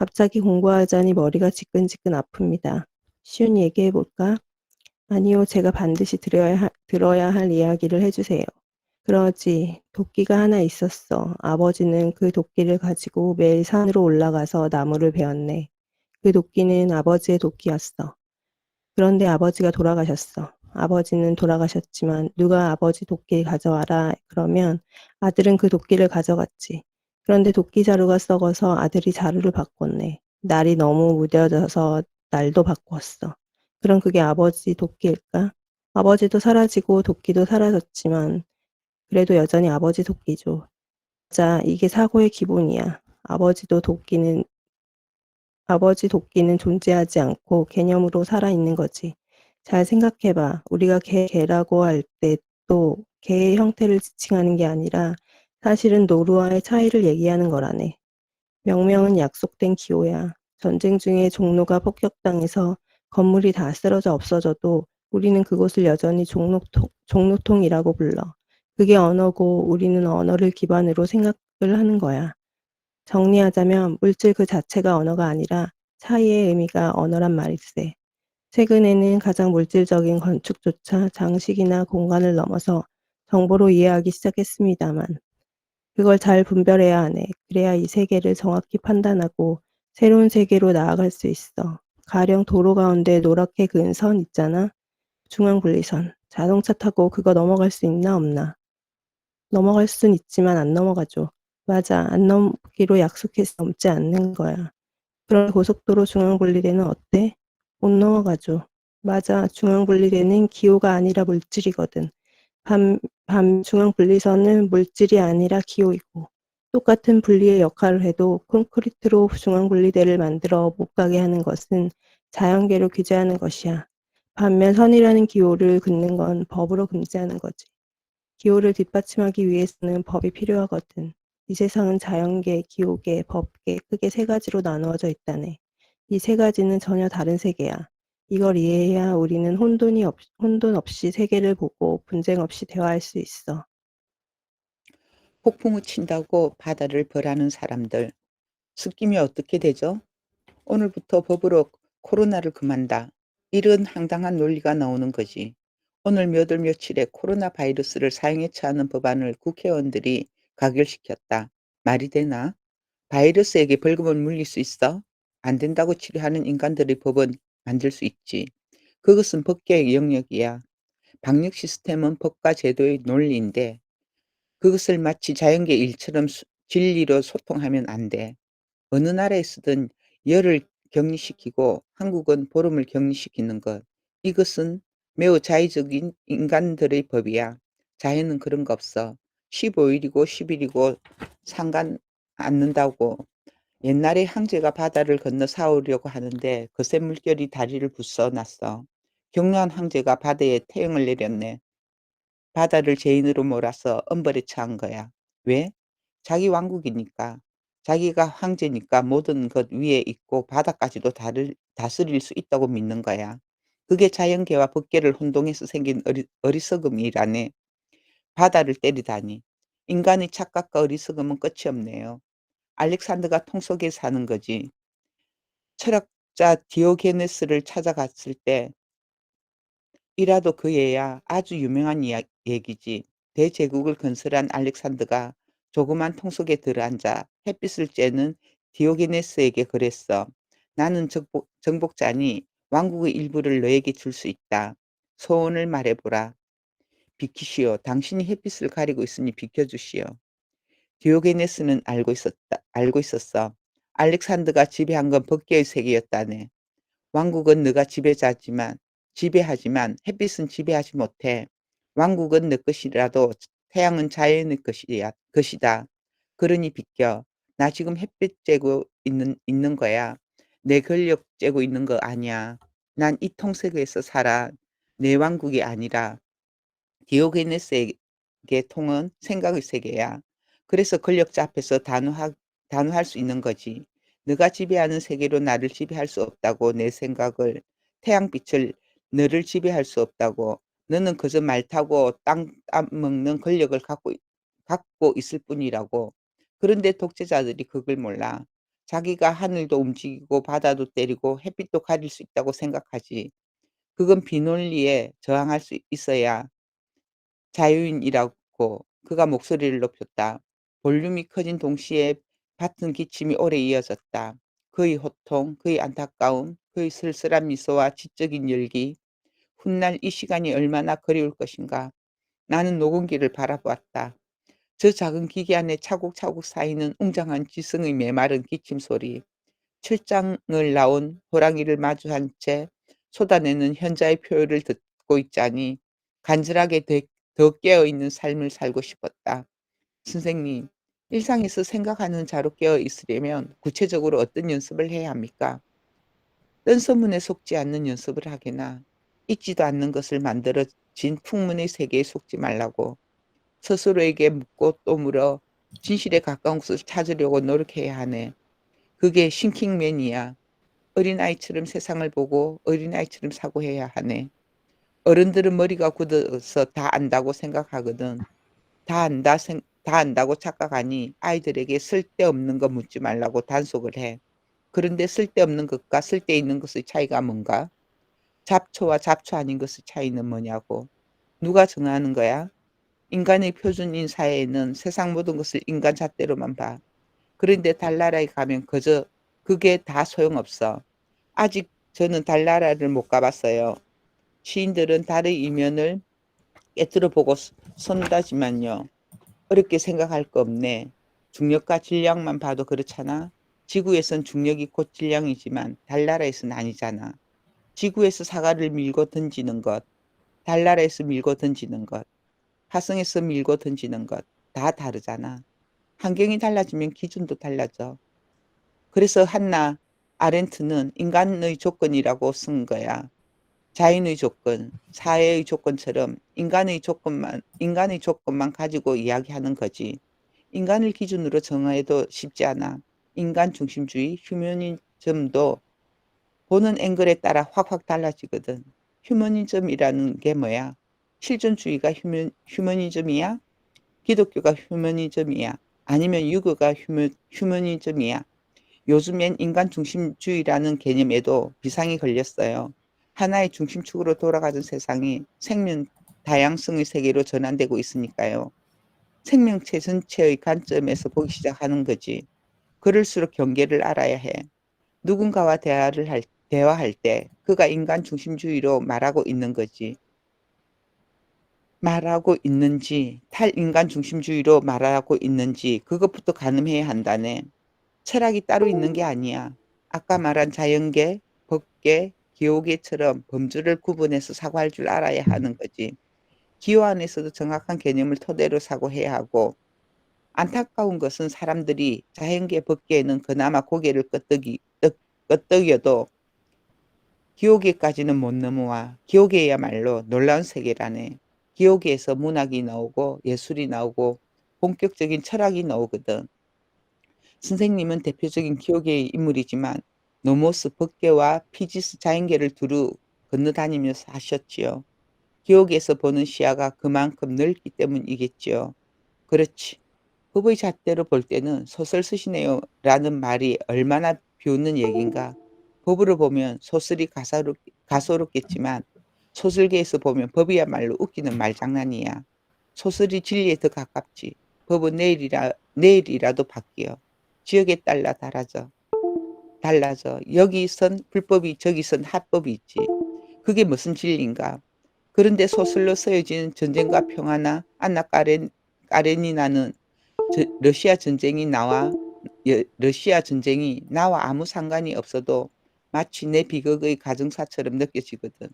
갑자기 공부하자니 머리가 지끈지끈 아픕니다. 쉬운 얘기해 볼까? 아니요, 제가 반드시 들어야 할 이야기를 해주세요. 그러지, 도끼가 하나 있었어. 아버지는 그 도끼를 가지고 매일 산으로 올라가서 나무를 베었네. 그 도끼는 아버지의 도끼였어. 그런데 아버지가 돌아가셨어. 아버지는 돌아가셨지만 누가 아버지 도끼 가져와라 그러면 아들은 그 도끼를 가져갔지. 그런데 도끼 자루가 썩어서 아들이 자루를 바꿨네. 날이 너무 무뎌져서 날도 바꿨어. 그럼 그게 아버지 도끼일까? 아버지도 사라지고 도끼도 사라졌지만 그래도 여전히 아버지 도끼죠. 자, 이게 사고의 기본이야. 아버지 도끼는 존재하지 않고 개념으로 살아있는 거지. 잘 생각해 봐. 우리가 개라고 할 때 또 개의 형태를 지칭하는 게 아니라 사실은 노루와의 차이를 얘기하는 거라네. 명명은 약속된 기호야. 전쟁 중에 종로가 폭격당해서 건물이 다 쓰러져 없어져도 우리는 그곳을 여전히 종로통이라고 불러. 그게 언어고 우리는 언어를 기반으로 생각을 하는 거야. 정리하자면 물질 그 자체가 언어가 아니라 차이의 의미가 언어란 말일세. 최근에는 가장 물질적인 건축조차 장식이나 공간을 넘어서 정보로 이해하기 시작했습니다만 그걸 잘 분별해야 하네. 그래야 이 세계를 정확히 판단하고 새로운 세계로 나아갈 수 있어. 가령 도로 가운데 노랗게 그은 선 있잖아. 중앙분리선. 자동차 타고 그거 넘어갈 수 있나 없나? 넘어갈 순 있지만 안 넘어가죠. 맞아. 안 넘기로 약속해서 넘지 않는 거야. 그런데 고속도로 중앙분리대는 어때? 못 넘어가죠. 맞아. 중앙분리대는 기호가 아니라 물질이거든. 중앙분리선은 물질이 아니라 기호이고 똑같은 분리의 역할을 해도 콘크리트로 중앙분리대를 만들어 못 가게 하는 것은 자연계로 규제하는 것이야. 반면 선이라는 기호를 긋는 건 법으로 금지하는 거지. 기호를 뒷받침하기 위해서는 법이 필요하거든. 이 세상은 자연계, 기호계, 법계 크게 세 가지로 나누어져 있다네. 이 세 가지는 전혀 다른 세계야. 이걸 이해해야 우리는 혼돈 없이 세계를 보고 분쟁 없이 대화할 수 있어. 폭풍우 친다고 바다를 벌하는 사람들. sức김이 어떻게 되죠? 오늘부터 법으로 코로나를 금한다. 이런 황당한 논리가 나오는 거지. 오늘 몇 월 며칠에 코로나 바이러스를 사용해치 하는 법안을 국회의원들이 가결시켰다. 말이 되나? 바이러스에게 벌금을 물릴 수 있어? 안 된다고 치료하는 인간들의 법은 만들 수 있지. 그것은 법계의 영역이야. 방역 시스템은 법과 제도의 논리인데 그것을 마치 자연계 일처럼 진리로 소통하면 안 돼. 어느 나라에서든 열을 격리시키고 한국은 보름을 격리시키는 것. 이것은 매우 자의적인 인간들의 법이야. 자연은 그런 거 없어. 15일이고 10일이고 상관 않는다고. 옛날에 황제가 바다를 건너 싸우려고 하는데 거센 물결이 다리를 부숴놨어. 경로한 황제가 바다에 태형을 내렸네. 바다를 죄인으로 몰아서 엄벌에 처한 거야. 왜? 자기 왕국이니까. 자기가 황제니까 모든 것 위에 있고 바다까지도 다스릴 수 있다고 믿는 거야. 그게 자연계와 법계를 혼동해서 생긴 어리석음이라네. 바다를 때리다니. 인간의 착각과 어리석음은 끝이 없네요. 알렉산더가 통 속에 사는 거지. 철학자 디오게네스를 찾아갔을 때 이라도 그 애야 아주 유명한 얘기지. 대제국을 건설한 알렉산더가 조그만 통 속에 들어앉아 햇빛을 쬐는 디오게네스에게 그랬어. 나는 정복자니 왕국의 일부를 너에게 줄 수 있다. 소원을 말해보라. 비키시오. 당신이 햇빛을 가리고 있으니 비켜주시오. 디오게네스는 알고 있었어. 알렉산더가 지배한 건 법계의 세계였다네. 왕국은 네가 지배하지만 햇빛은 지배하지 못해. 왕국은 내 것이라도 태양은 자연의 것이다. 그러니 비켜. 나 지금 햇빛 쬐고 있는 거야. 내 권력 쬐고 있는 거 아니야. 난 이 통색에서 살아. 내 왕국이 아니라. 디오게네스에게 통은 생각의 세계야. 그래서 권력자 앞에서 단호할 수 있는 거지. 네가 지배하는 세계로 나를 지배할 수 없다고 내 생각을, 태양빛을 너를 지배할 수 없다고. 너는 그저 말 타고 땅 따먹는 권력을 갖고 있을 뿐이라고. 그런데 독재자들이 그걸 몰라. 자기가 하늘도 움직이고 바다도 때리고 햇빛도 가릴 수 있다고 생각하지. 그건 비논리에 저항할 수 있어야 자유인이라고. 그가 목소리를 높였다. 볼륨이 커진 동시에 밭은 기침이 오래 이어졌다. 그의 호통, 그의 안타까움, 그의 쓸쓸한 미소와 지적인 열기. 훗날 이 시간이 얼마나 그리울 것인가. 나는 녹음기를 바라보았다. 저 작은 기계 안에 차곡차곡 쌓이는 웅장한 지성의 메마른 기침 소리. 출장을 나온 호랑이를 마주한 채 쏟아내는 현자의 표현을 듣고 있자니 간절하게 더 깨어있는 삶을 살고 싶었다. 선생님, 일상에서 생각하는 자로 깨어 있으려면 구체적으로 어떤 연습을 해야 합니까? 뜬 소문에 속지 않는 연습을 하게나 있지도 않는 것을 만들어진 풍문의 세계에 속지 말라고 스스로에게 묻고 또 물어 진실에 가까운 것을 찾으려고 노력해야 하네. 그게 싱킹맨이야. 어린아이처럼 세상을 보고 어린아이처럼 사고해야 하네. 어른들은 머리가 굳어서 다 안다고 생각하거든. 다 안다고 착각하니 아이들에게 쓸데없는 거 묻지 말라고 단속을 해. 그런데 쓸데없는 것과 쓸데있는 것의 차이가 뭔가? 잡초와 잡초 아닌 것의 차이는 뭐냐고. 누가 정하는 거야? 인간의 표준인 사회에는 세상 모든 것을 인간 잣대로만 봐. 그런데 달나라에 가면 그저 그게 다 소용없어. 아직 저는 달나라를 못 가봤어요. 시인들은 달의 이면을 깨뜨려 보고 선다지만요. 어렵게 생각할 거 없네. 중력과 질량만 봐도 그렇잖아. 지구에선 중력이 곧 질량이지만 달나라에선 아니잖아. 지구에서 사과를 밀고 던지는 것, 달나라에서 밀고 던지는 것, 화성에서 밀고 던지는 것, 다 다르잖아. 환경이 달라지면 기준도 달라져. 그래서 한나 아렌트는 인간의 조건이라고 쓴 거야. 자연의 조건, 사회의 조건처럼 인간의 조건만 가지고 이야기하는 거지. 인간을 기준으로 정해도 쉽지 않아. 인간 중심주의, 휴머니즘도 보는 앵글에 따라 확확 달라지거든. 휴머니즘이라는 게 뭐야? 실존주의가 휴머니즘이야? 기독교가 휴머니즘이야? 아니면 유교가 휴머니즘이야? 요즘엔 인간 중심주의라는 개념에도 비상이 걸렸어요. 하나의 중심축으로 돌아가는 세상이 생명 다양성의 세계로 전환되고 있으니까요. 생명체 전체의 관점에서 보기 시작하는 거지. 그럴수록 경계를 알아야 해. 누군가와 대화할 때 그가 인간 중심주의로 말하고 있는 거지. 말하고 있는지, 탈인간 중심주의로 말하고 있는지 그것부터 가늠해야 한다네. 철학이 따로 있는 게 아니야. 아까 말한 자연계, 법계, 기호계처럼 범주를 구분해서 사고할 줄 알아야 하는 거지. 기호 안에서도 정확한 개념을 토대로 사고해야 하고, 안타까운 것은 사람들이 자연계, 법계에는 그나마 고개를 끄덕여도 기호계까지는 못 넘어와. 기호계야말로 놀라운 세계라네. 기호계에서 문학이 나오고 예술이 나오고 본격적인 철학이 나오거든. 선생님은 대표적인 기호계의 인물이지만 노모스 법계와 피지스 자연계를 두루 건너다니면서 하셨지요. 기호계에서 보는 시야가 그만큼 넓기 때문이겠지요. 그렇지. 법의 잣대로 볼 때는 소설 쓰시네요 라는 말이 얼마나 비웃는 얘긴가. 법으로 보면 소설이 가소롭겠지만 소설계에서 보면 법이야말로 웃기는 말장난이야. 소설이 진리에 더 가깝지. 법은 내일이라도 바뀌어. 지역에 따라 달라져. 여기선 불법이 저기선 합법이 있지. 그게 무슨 진리인가. 그런데 소설로 쓰여진 전쟁과 평화나 안나 까레니나는 러시아 전쟁이 나와 아무 상관이 없어도 마치 내 비극의 가정사처럼 느껴지거든.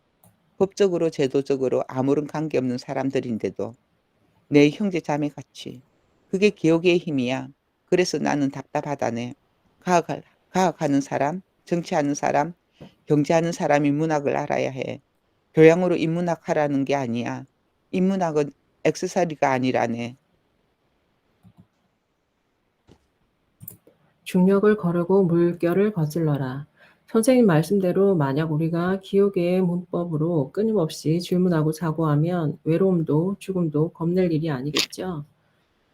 법적으로 제도적으로 아무런 관계없는 사람들인데도 내 형제 자매같이. 그게 기억의 힘이야. 그래서 나는 답답하다네. 과학하는 사람, 정치하는 사람, 경제하는 사람이 문학을 알아야 해. 교양으로 인문학 하라는 게 아니야. 인문학은 액세서리가 아니라네. 중력을 거르고 물결을 거슬러라. 선생님 말씀대로 만약 우리가 기억의 문법으로 끊임없이 질문하고 자고하면 외로움도 죽음도 겁낼 일이 아니겠죠?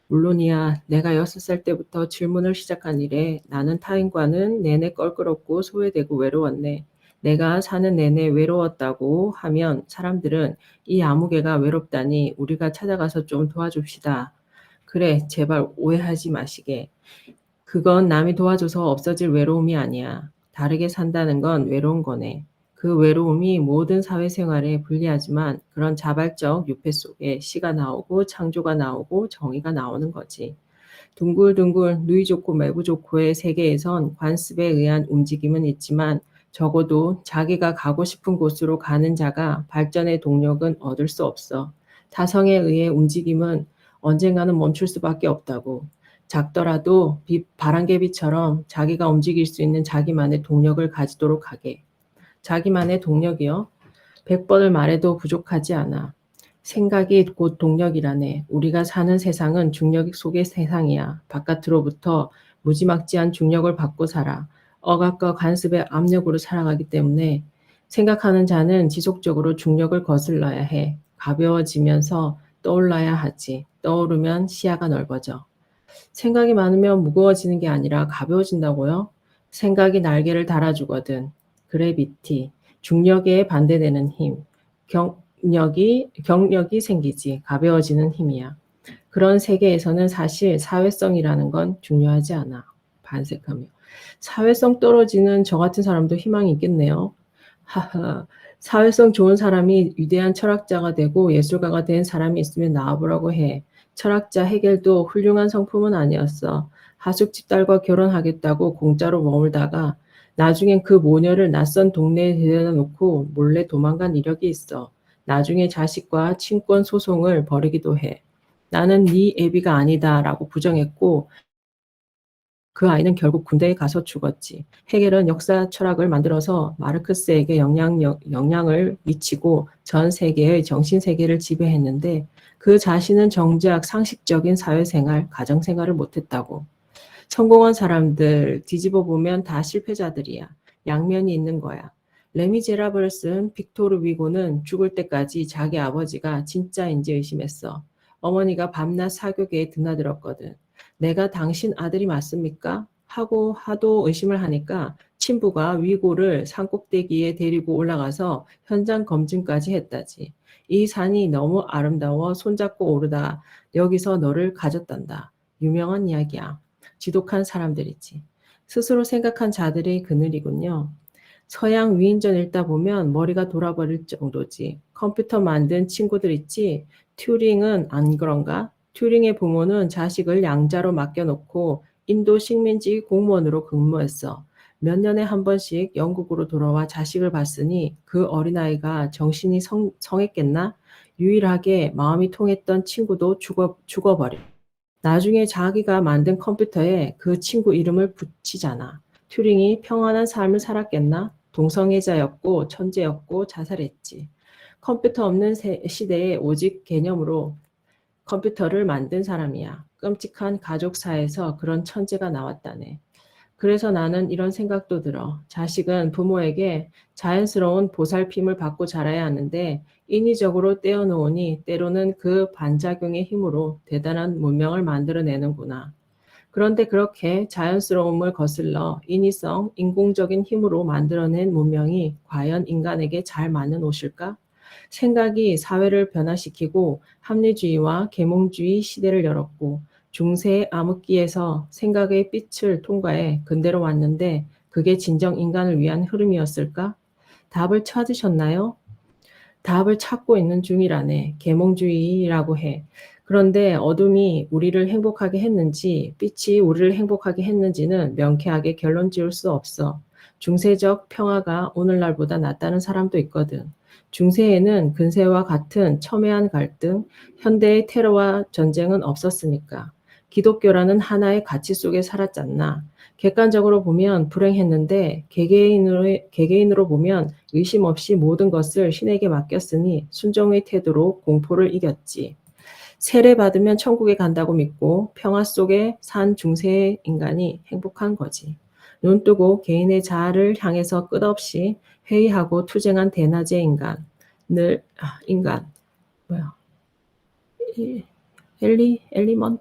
물론이야, 내가 6살 때부터 질문을 시작한 이래 나는 타인과는 내내 껄끄럽고 소외되고 외로웠네. 내가 사는 내내 외로웠다고 하면 사람들은 이 아무개가 외롭다니 우리가 찾아가서 좀 도와줍시다. 그래, 제발 오해하지 마시게. 그건 남이 도와줘서 없어질 외로움이 아니야. 다르게 산다는 건 외로운 거네. 그 외로움이 모든 사회생활에 불리하지만 그런 자발적 유폐 속에 시가 나오고 창조가 나오고 정의가 나오는 거지. 둥글둥글 누이 좋고 매부 좋고의 세계에선 관습에 의한 움직임은 있지만 적어도 자기가 가고 싶은 곳으로 가는 자가 발전의 동력은 얻을 수 없어. 타성에 의해 움직임은 언젠가는 멈출 수밖에 없다고. 작더라도 바람개비처럼 자기가 움직일 수 있는 자기만의 동력을 가지도록 하게. 자기만의 동력이요? 100번을 말해도 부족하지 않아. 생각이 곧 동력이라네. 우리가 사는 세상은 중력 속의 세상이야. 바깥으로부터 무지막지한 중력을 받고 살아. 억압과 관습의 압력으로 살아가기 때문에 생각하는 자는 지속적으로 중력을 거슬러야 해. 가벼워지면서 떠올라야 하지. 떠오르면 시야가 넓어져. 생각이 많으면 무거워지는 게 아니라 가벼워진다고요? 생각이 날개를 달아주거든. 그래비티, 중력에 반대되는 힘, 경력이 생기지. 가벼워지는 힘이야. 그런 세계에서는 사실 사회성이라는 건 중요하지 않아. 반색하며. 사회성 떨어지는 저 같은 사람도 희망이 있겠네요. 하하. 사회성 좋은 사람이 위대한 철학자가 되고 예술가가 된 사람이 있으면 나와보라고 해. 철학자 해겔도 훌륭한 성품은 아니었어. 하숙집 딸과 결혼하겠다고 공짜로 머물다가 나중엔 그 모녀를 낯선 동네에 데려다 놓고 몰래 도망간 이력이 있어. 나중에 자식과 친권 소송을 벌이기도 해. 나는 네 애비가 아니다 라고 부정했고 그 아이는 결국 군대에 가서 죽었지. 헤겔은 역사 철학을 만들어서 마르크스에게 영향을 미치고 전 세계의 정신세계를 지배했는데 그 자신은 정작 상식적인 사회생활, 가정생활을 못했다고. 성공한 사람들 뒤집어 보면 다 실패자들이야. 양면이 있는 거야. 레미제라블을 쓴 빅토르 위고는 죽을 때까지 자기 아버지가 진짜인지 의심했어. 어머니가 밤낮 사교계에 드나들었거든. 내가 당신 아들이 맞습니까? 하고 하도 의심을 하니까 친부가 위고를 산꼭대기에 데리고 올라가서 현장 검증까지 했다지. 이 산이 너무 아름다워 손잡고 오르다 여기서 너를 가졌단다. 유명한 이야기야. 지독한 사람들이지. 스스로 생각한 자들의 그늘이군요. 서양 위인전 읽다 보면 머리가 돌아버릴 정도지. 컴퓨터 만든 친구들 있지? 튜링은 안 그런가? 튜링의 부모는 자식을 양자로 맡겨놓고 인도 식민지 공무원으로 근무했어. 몇 년에 한 번씩 영국으로 돌아와 자식을 봤으니 그 어린아이가 정신이 성했겠나? 유일하게 마음이 통했던 친구도 죽어버려. 나중에 자기가 만든 컴퓨터에 그 친구 이름을 붙이잖아. 튜링이 평안한 삶을 살았겠나? 동성애자였고 천재였고 자살했지. 컴퓨터 없는 시대에 오직 개념으로 컴퓨터를 만든 사람이야. 끔찍한 가족사에서 그런 천재가 나왔다네. 그래서 나는 이런 생각도 들어. 자식은 부모에게 자연스러운 보살핌을 받고 자라야 하는데 인위적으로 떼어놓으니 때로는 그 반작용의 힘으로 대단한 문명을 만들어내는구나. 그런데 그렇게 자연스러움을 거슬러 인위성, 인공적인 힘으로 만들어낸 문명이 과연 인간에게 잘 맞는 옷일까? 생각이 사회를 변화시키고 합리주의와 계몽주의 시대를 열었고 중세의 암흑기에서 생각의 빛을 통과해 근대로 왔는데 그게 진정 인간을 위한 흐름이었을까? 답을 찾으셨나요? 답을 찾고 있는 중이라네. 계몽주의라고 해. 그런데 어둠이 우리를 행복하게 했는지 빛이 우리를 행복하게 했는지는 명쾌하게 결론 지을 수 없어. 중세적 평화가 오늘날보다 낫다는 사람도 있거든. 중세에는 근세와 같은 첨예한 갈등, 현대의 테러와 전쟁은 없었으니까. 기독교라는 하나의 가치 속에 살았잖나. 객관적으로 보면 불행했는데 개개인으로 보면 의심 없이 모든 것을 신에게 맡겼으니 순종의 태도로 공포를 이겼지. 세례받으면 천국에 간다고 믿고 평화 속에 산 중세의 인간이 행복한 거지. 눈 뜨고 개인의 자아를 향해서 끝없이 회의하고 투쟁한 대낮의 인간. 인간. 뭐야. 엘리먼?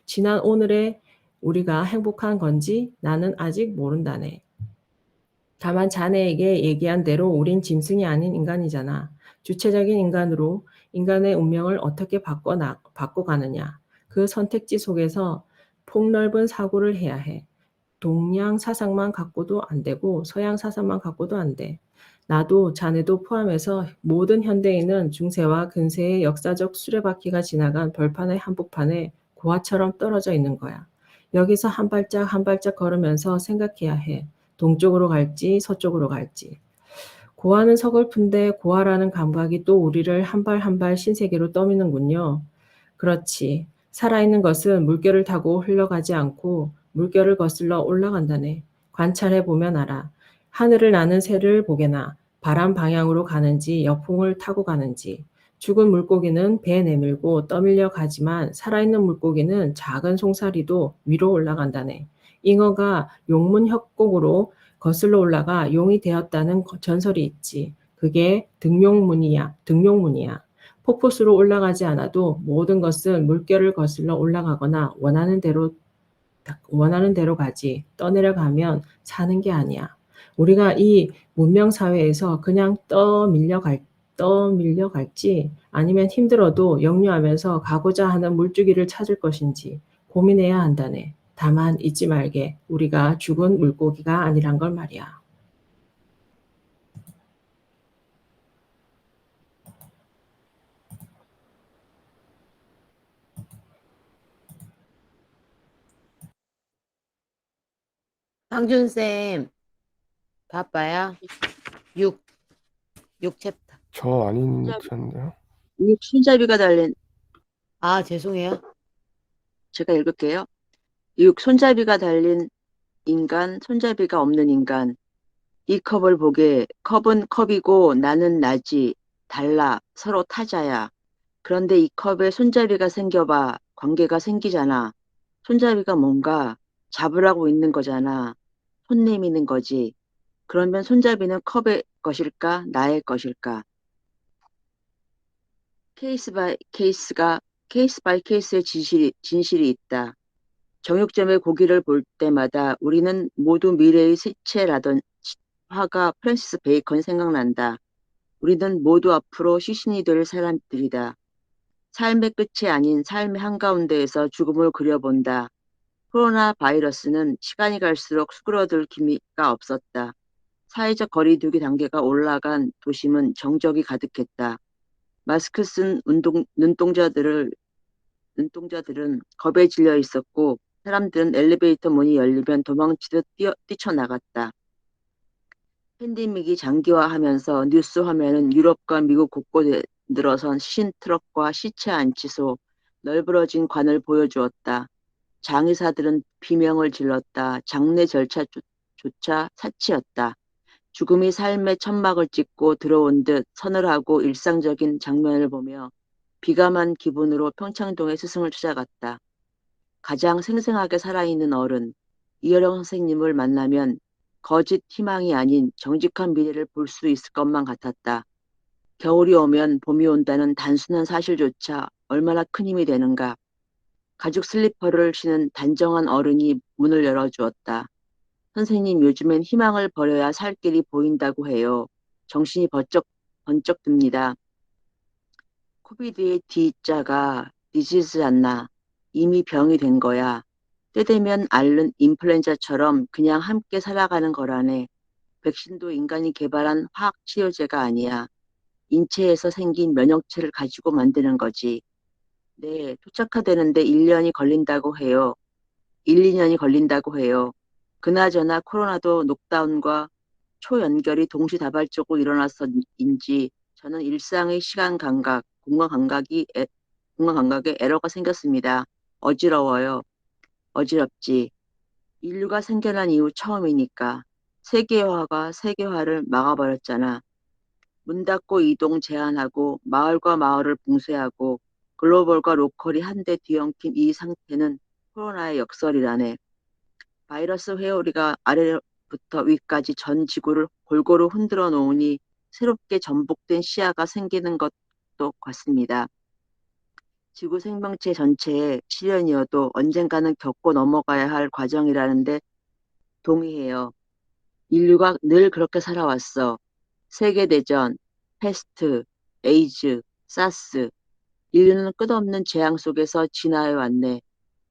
지난 오늘의 우리가 행복한 건지 나는 아직 모른다네. 다만 자네에게 얘기한 대로 우린 짐승이 아닌 인간이잖아. 주체적인 인간으로 인간의 운명을 어떻게 바꿔가느냐. 그 선택지 속에서 폭넓은 사고를 해야 해. 동양 사상만 갖고도 안 되고 서양 사상만 갖고도 안 돼. 나도 자네도 포함해서 모든 현대인은 중세와 근세의 역사적 수레바퀴가 지나간 벌판의 한복판에 고아처럼 떨어져 있는 거야. 여기서 한 발짝 한 발짝 걸으면서 생각해야 해. 동쪽으로 갈지 서쪽으로 갈지. 고아는 서글픈데 고아라는 감각이 또 우리를 한 발 한 발 신세계로 떠미는군요. 그렇지. 살아있는 것은 물결을 타고 흘러가지 않고 물결을 거슬러 올라간다네. 관찰해보면 알아. 하늘을 나는 새를 보게나 바람 방향으로 가는지 역풍을 타고 가는지. 죽은 물고기는 배 내밀고 떠밀려 가지만 살아있는 물고기는 작은 송사리도 위로 올라간다네. 잉어가 용문 협곡으로 거슬러 올라가 용이 되었다는 전설이 있지. 그게 등용문이야. 등용문이야. 폭포수로 올라가지 않아도 모든 것은 물결을 거슬러 올라가거나 원하는 대로 가지. 떠내려가면 사는 게 아니야. 우리가 이 문명 사회에서 그냥 떠밀려 갈지 아니면 힘들어도 역류하면서 가고자 하는 물주기를 찾을 것인지 고민해야 한다네. 다만 잊지 말게. 우리가 죽은 물고기가 아니란 걸 말이야. 황준쌤, 바빠요? 6 챕터. 저 아닌 편인데요. 손잡이가 달린, 아, 죄송해요. 제가 읽을게요. 6. 손잡이가 달린 인간, 손잡이가 없는 인간. 이 컵을 보게. 컵은 컵이고 나는 나지. 달라. 서로 타자야. 그런데 이 컵에 손잡이가 생겨봐. 관계가 생기잖아. 손잡이가 뭔가 잡으라고 있는 거잖아. 손 내미는 거지. 그러면 손잡이는 컵의 것일까? 나의 것일까? 케이스 바이 케이스의 진실이 있다. 정육점의 고기를 볼 때마다 우리는 모두 미래의 시체라던 화가 프랜시스 베이컨이 생각난다. 우리는 모두 앞으로 시신이 될 사람들이다. 삶의 끝이 아닌 삶의 한가운데에서 죽음을 그려본다. 코로나 바이러스는 시간이 갈수록 수그러들 기미가 없었다. 사회적 거리두기 단계가 올라간 도심은 정적이 가득했다. 마스크 쓴 눈동자들은 겁에 질려 있었고 사람들은 엘리베이터 문이 열리면 도망치듯 뛰쳐나갔다. 팬데믹이 장기화하면서 뉴스 화면은 유럽과 미국 곳곳에 늘어선 시신 트럭과 시체 안치소, 널브러진 관을 보여주었다. 장의사들은 비명을 질렀다. 장례 절차조차 사치였다. 죽음이 삶의 천막을 찍고 들어온 듯 서늘하고 일상적인 장면을 보며 비감한 기분으로 평창동의 스승을 찾아갔다. 가장 생생하게 살아있는 어른, 이어령 선생님을 만나면 거짓 희망이 아닌 정직한 미래를 볼 수 있을 것만 같았다. 겨울이 오면 봄이 온다는 단순한 사실조차 얼마나 큰 힘이 되는가. 가죽 슬리퍼를 신은 단정한 어른이 문을 열어주었다. 선생님, 요즘엔 희망을 버려야 살 길이 보인다고 해요. 정신이 번쩍 듭니다. 코비드의 D자가 디지즈 않나. 이미 병이 된 거야. 때 되면 앓는 인플루엔자처럼 그냥 함께 살아가는 거라네. 백신도 인간이 개발한 화학 치료제가 아니야. 인체에서 생긴 면역체를 가지고 만드는 거지. 네, 토착화되는데 1년이 걸린다고 해요. 1, 2년이 걸린다고 해요. 그나저나 코로나도 녹다운과 초연결이 동시다발적으로 일어나서인지 저는 일상의 시간 감각, 공간 감각에 에러가 생겼습니다. 어지러워요. 어지럽지. 인류가 생겨난 이후 처음이니까. 세계화가 세계화를 막아버렸잖아. 문 닫고 이동 제한하고 마을과 마을을 봉쇄하고 글로벌과 로컬이 한데 뒤엉킨 이 상태는 코로나의 역설이라네. 바이러스 회오리가 아래부터 위까지 전 지구를 골고루 흔들어 놓으니 새롭게 전복된 시야가 생기는 것도 같습니다. 지구 생명체 전체의 시련이어도 언젠가는 겪고 넘어가야 할 과정이라는데 동의해요. 인류가 늘 그렇게 살아왔어. 세계대전, 패스트, 에이즈, 사스. 인류는 끝없는 재앙 속에서 진화해 왔네.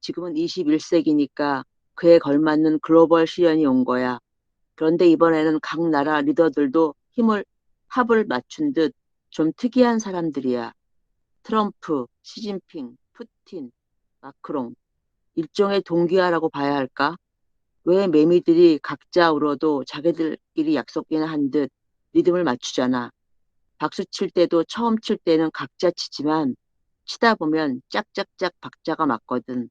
지금은 21세기니까 그에 걸맞는 글로벌 시련이 온 거야. 그런데 이번에는 각 나라 리더들도 합을 맞춘 듯 좀 특이한 사람들이야. 트럼프, 시진핑, 푸틴, 마크롱. 일종의 동기화라고 봐야 할까? 왜 매미들이 각자 울어도 자기들끼리 약속이나 한 듯 리듬을 맞추잖아. 박수 칠 때도 처음 칠 때는 각자 치지만 치다 보면 짝짝짝 박자가 맞거든.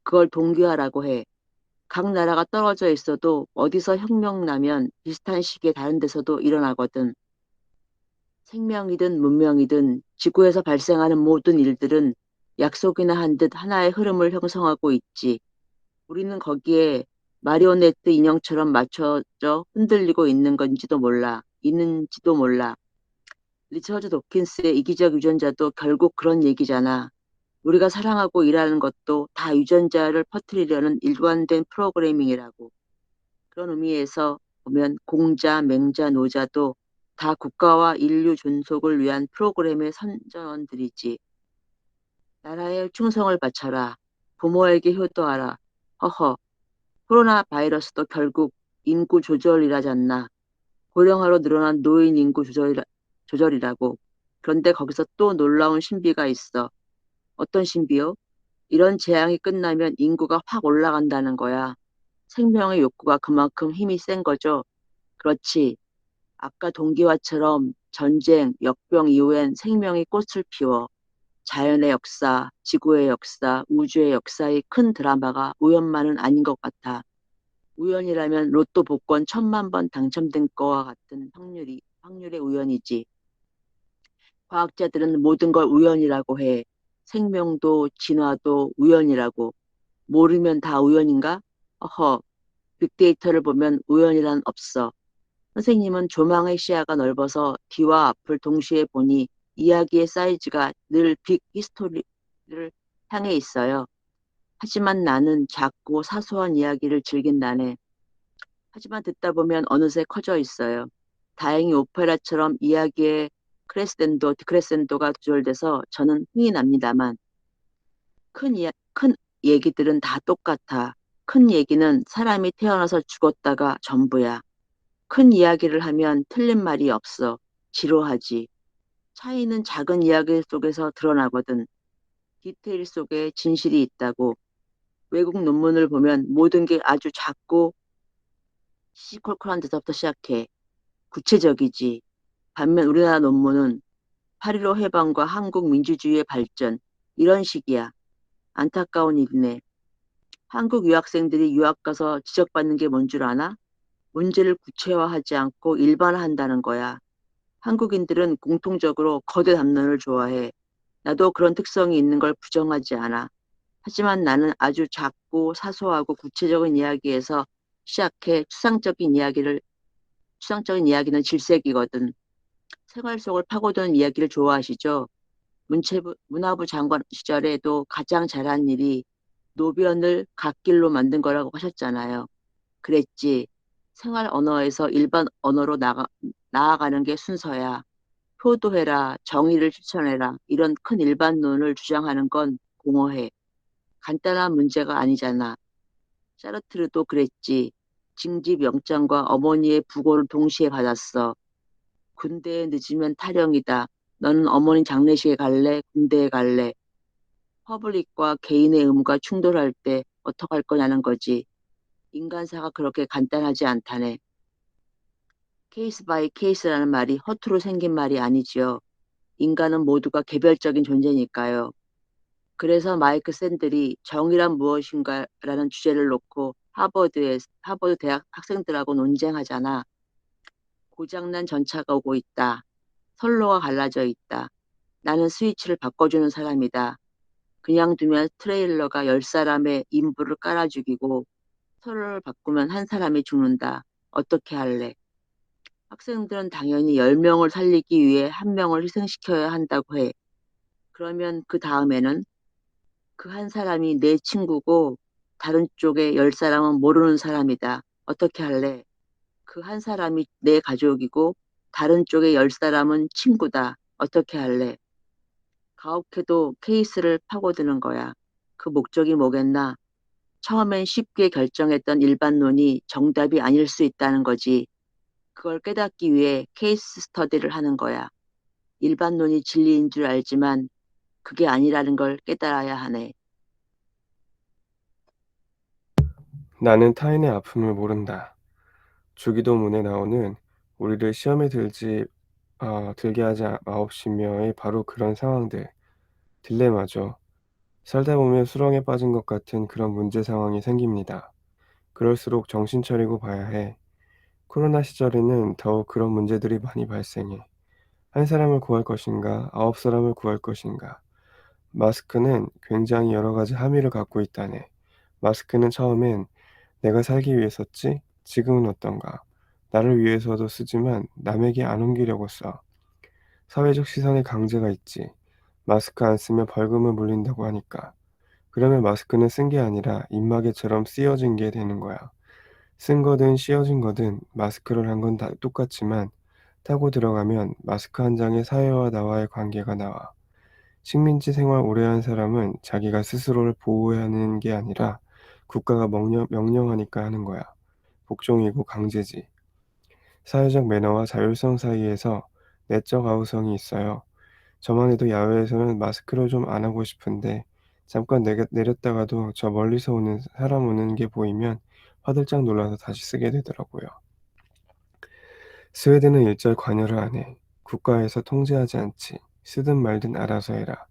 그걸 동기화라고 해. 각 나라가 떨어져 있어도 어디서 혁명 나면 비슷한 시기에 다른 데서도 일어나거든. 생명이든 문명이든 지구에서 발생하는 모든 일들은 약속이나 한 듯 하나의 흐름을 형성하고 있지. 우리는 거기에 마리오네트 인형처럼 맞춰져 흔들리고 있는지도 몰라. 리처드 도킨스의 이기적 유전자도 결국 그런 얘기잖아. 우리가 사랑하고 일하는 것도 다 유전자를 퍼뜨리려는 일관된 프로그래밍이라고. 그런 의미에서 보면 공자, 맹자, 노자도 다 국가와 인류 존속을 위한 프로그램의 선전원들이지. 나라에 충성을 바쳐라. 부모에게 효도하라. 허허, 코로나 바이러스도 결국 인구 조절이라잖나. 고령화로 늘어난 노인 인구 조절이라고. 그런데 거기서 또 놀라운 신비가 있어. 어떤 신비요? 이런 재앙이 끝나면 인구가 확 올라간다는 거야. 생명의 욕구가 그만큼 힘이 센 거죠. 그렇지. 아까 동기화처럼 전쟁, 역병 이후엔 생명이 꽃을 피워. 자연의 역사, 지구의 역사, 우주의 역사의 큰 드라마가 우연만은 아닌 것 같아. 우연이라면 로또 복권 1,000만 번 당첨된 거와 같은 확률의 우연이지. 과학자들은 모든 걸 우연이라고 해. 생명도 진화도 우연이라고. 모르면 다 우연인가? 어허, 빅데이터를 보면 우연이란 없어. 선생님은 조망의 시야가 넓어서 뒤와 앞을 동시에 보니 이야기의 사이즈가 늘 빅 히스토리를 향해 있어요. 하지만 나는 작고 사소한 이야기를 즐긴다네. 하지만 듣다 보면 어느새 커져 있어요. 다행히 오페라처럼 이야기의 디크레센도가 조절돼서 저는 흥이 납니다만 큰 얘기들은 다 똑같아. 큰 얘기는 사람이 태어나서 죽었다가 전부야. 큰 이야기를 하면 틀린 말이 없어. 지루하지. 차이는 작은 이야기 속에서 드러나거든. 디테일 속에 진실이 있다고. 외국 논문을 보면 모든 게 아주 작고 시시콜콜한 데서부터 시작해. 구체적이지. 반면 우리나라 논문은 8.15 해방과 한국 민주주의의 발전, 이런 식이야. 안타까운 일이네. 한국 유학생들이 유학 가서 지적받는 게 뭔 줄 아나? 문제를 구체화하지 않고 일반화한다는 거야. 한국인들은 공통적으로 거대 담론을 좋아해. 나도 그런 특성이 있는 걸 부정하지 않아. 하지만 나는 아주 작고 사소하고 구체적인 이야기에서 시작해 추상적인 이야기는 질색이거든. 생활 속을 파고드는 이야기를 좋아하시죠? 문화부 장관 시절에도 가장 잘한 일이 노변을 갓길로 만든 거라고 하셨잖아요. 그랬지. 생활 언어에서 일반 언어로 나아가는 게 순서야. 효도해라, 정의를 실천해라, 이런 큰 일반론을 주장하는 건 공허해. 간단한 문제가 아니잖아. 사르트르도 그랬지. 징집 영장과 어머니의 부고를 동시에 받았어. 군대에 늦으면 탈영이다. 너는 어머니 장례식에 갈래? 군대에 갈래? 퍼블릭과 개인의 의무가 충돌할 때 어떡할 거냐는 거지. 인간사가 그렇게 간단하지 않다네. 케이스 바이 케이스라는 말이 허투루 생긴 말이 아니지요. 인간은 모두가 개별적인 존재니까요. 그래서 마이크 샌들이 정의란 무엇인가라는 주제를 놓고 하버드 대학 학생들하고 논쟁하잖아. 고장난 전차가 오고 있다. 선로가 갈라져 있다. 나는 스위치를 바꿔주는 사람이다. 그냥 두면 트레일러가 10사람의 인부를 깔아 죽이고 선로를 바꾸면 한 사람이 죽는다. 어떻게 할래? 학생들은 당연히 10명을 살리기 위해 한 명을 희생시켜야 한다고 해. 그러면 그 다음에는 그 한 사람이 내 친구고 다른 쪽에 10사람은 모르는 사람이다. 어떻게 할래? 그 한 사람이 내 가족이고 다른 쪽에 10사람은 친구다. 어떻게 할래? 가혹해도 케이스를 파고드는 거야. 그 목적이 뭐겠나? 처음엔 쉽게 결정했던 일반론이 정답이 아닐 수 있다는 거지. 그걸 깨닫기 위해 케이스 스터디를 하는 거야. 일반론이 진리인 줄 알지만 그게 아니라는 걸 깨달아야 하네. 나는 타인의 아픔을 모른다. 주기도문에 나오는 우리를 시험에 들게 하지 마옵시며의 바로 그런 상황들, 딜레마죠. 살다 보면 수렁에 빠진 것 같은 그런 문제 상황이 생깁니다. 그럴수록 정신 차리고 봐야 해. 코로나 시절에는 더욱 그런 문제들이 많이 발생해. 한 사람을 구할 것인가, 9사람을 구할 것인가. 마스크는 굉장히 여러 가지 함의를 갖고 있다네. 마스크는 처음엔 내가 살기 위해 썼지? 지금은 어떤가? 나를 위해서도 쓰지만 남에게 안 옮기려고 써. 사회적 시선의 강제가 있지. 마스크 안 쓰면 벌금을 물린다고 하니까. 그러면 마스크는 쓴 게 아니라 입마개처럼 씌어진 게 되는 거야. 쓴 거든 씌어진 거든 마스크를 한 건 다 똑같지만 타고 들어가면 마스크 한 장에 사회와 나와의 관계가 나와. 식민지 생활 오래 한 사람은 자기가 스스로를 보호해야 하는 게 아니라 국가가 명령하니까 하는 거야. 복종이고 강제지. 사회적 매너와 자율성 사이에서 내적 아우성이 있어요. 저만 해도 야외에서는 마스크를 좀 안 하고 싶은데 잠깐 내렸다가도 저 멀리서 사람 오는 게 보이면 화들짝 놀라서 다시 쓰게 되더라고요. 스웨덴은 일절 관여를 안 해. 국가에서 통제하지 않지. 쓰든 말든 알아서 해라.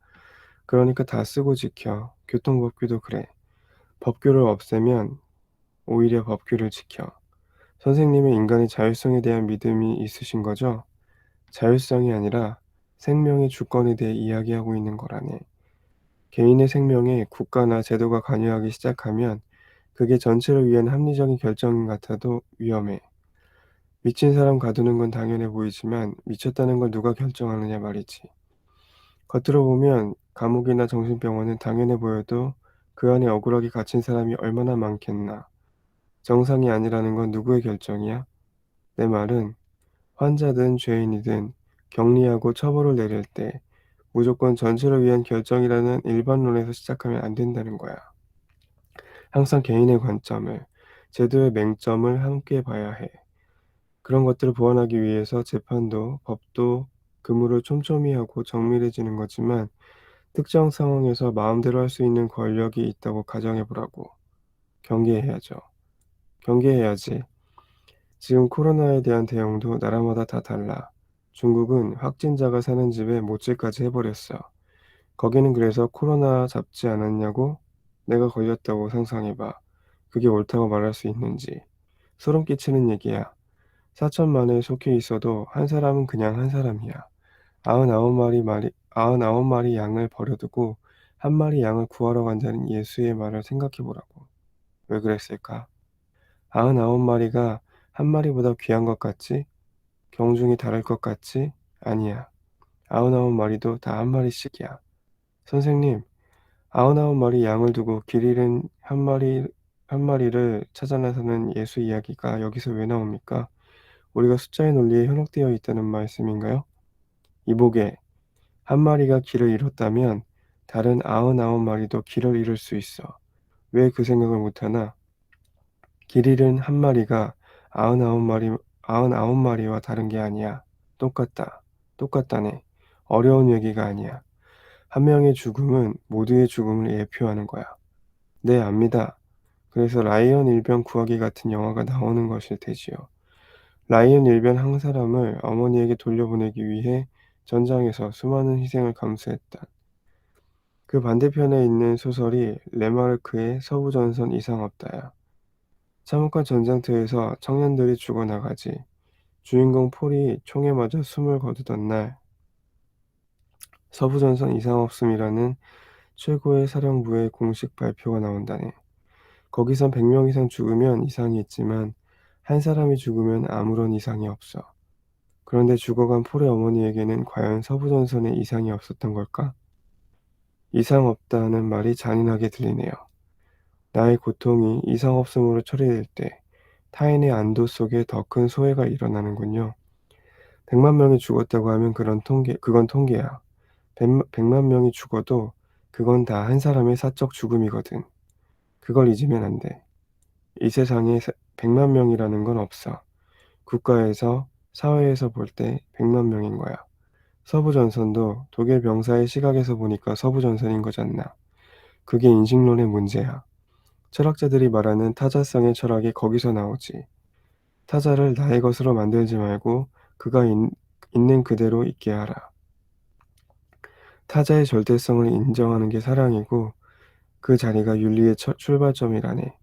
그러니까 다 쓰고 지켜. 교통법규도 그래. 법규를 없애면 오히려 법규를 지켜. 선생님은 인간의 자율성에 대한 믿음이 있으신 거죠? 자율성이 아니라 생명의 주권에 대해 이야기하고 있는 거라네. 개인의 생명에 국가나 제도가 관여하기 시작하면 그게 전체를 위한 합리적인 결정 같아도 위험해. 미친 사람 가두는 건 당연해 보이지만 미쳤다는 걸 누가 결정하느냐 말이지. 겉으로 보면 감옥이나 정신병원은 당연해 보여도 그 안에 억울하게 갇힌 사람이 얼마나 많겠나. 정상이 아니라는 건 누구의 결정이야? 내 말은 환자든 죄인이든 격리하고 처벌을 내릴 때 무조건 전체를 위한 결정이라는 일반론에서 시작하면 안 된다는 거야. 항상 개인의 관점을, 제도의 맹점을 함께 봐야 해. 그런 것들을 보완하기 위해서 재판도, 법도 그물을 촘촘히 하고 정밀해지는 거지만 특정 상황에서 마음대로 할 수 있는 권력이 있다고 가정해보라고. 경계해야죠. 경계해야지. 지금 코로나에 대한 대응도 나라마다 다 달라. 중국은 확진자가 사는 집에 모찌까지 해버렸어. 거기는 그래서 코로나 잡지 않았냐고? 내가 걸렸다고 상상해봐. 그게 옳다고 말할 수 있는지. 소름 끼치는 얘기야. 4천만에 속해 있어도 한 사람은 그냥 한 사람이야. 99마리 양을 버려두고 한 마리 양을 구하러 간다는 예수의 말을 생각해보라고. 왜 그랬을까? 99마리가 한 마리보다 귀한 것 같지? 경중이 다를 것 같지? 아니야. 99마리도 다 한 마리씩이야. 선생님, 99마리 양을 두고 길 잃은 한 마리를 찾아 나서는 예수 이야기가 여기서 왜 나옵니까? 우리가 숫자의 논리에 현혹되어 있다는 말씀인가요? 이보게, 한 마리가 길을 잃었다면 다른 99마리도 길을 잃을 수 있어. 왜 그 생각을 못하나? 길 잃은 한 마리가 99마리와 다른 게 아니야. 똑같다. 똑같다네. 어려운 얘기가 아니야. 한 명의 죽음은 모두의 죽음을 예표하는 거야. 네, 압니다. 그래서 라이언 일병 구하기 같은 영화가 나오는 것일 테지요. 라이언 일병 한 사람을 어머니에게 돌려보내기 위해 전장에서 수많은 희생을 감수했다. 그 반대편에 있는 소설이 레마르크의 서부전선 이상 없다야. 참혹한 전장터에서 청년들이 죽어나가지. 주인공 폴이 총에 맞아 숨을 거두던 날 서부전선 이상 없음이라는 최고의 사령부의 공식 발표가 나온다네. 거기선 100명 이상 죽으면 이상이 있지만 한 사람이 죽으면 아무런 이상이 없어. 그런데 죽어간 폴의 어머니에게는 과연 서부전선에 이상이 없었던 걸까? 이상 없다는 말이 잔인하게 들리네요. 나의 고통이 이상 없음으로 처리될 때 타인의 안도 속에 더 큰 소외가 일어나는군요. 100만 명이 죽었다고 하면 그건 통계야. 100만 명이 죽어도 그건 다 한 사람의 사적 죽음이거든. 그걸 잊으면 안 돼. 이 세상에 100만 명이라는 건 없어. 국가에서, 사회에서 볼 때 100만 명인 거야. 서부전선도 독일 병사의 시각에서 보니까 서부전선인 거잖아. 그게 인식론의 문제야. 철학자들이 말하는 타자성의 철학이 거기서 나오지. 타자를 나의 것으로 만들지 말고 그가 있는 그대로 있게 하라. 타자의 절대성을 인정하는 게 사랑이고 그 자리가 윤리의 출발점이라네.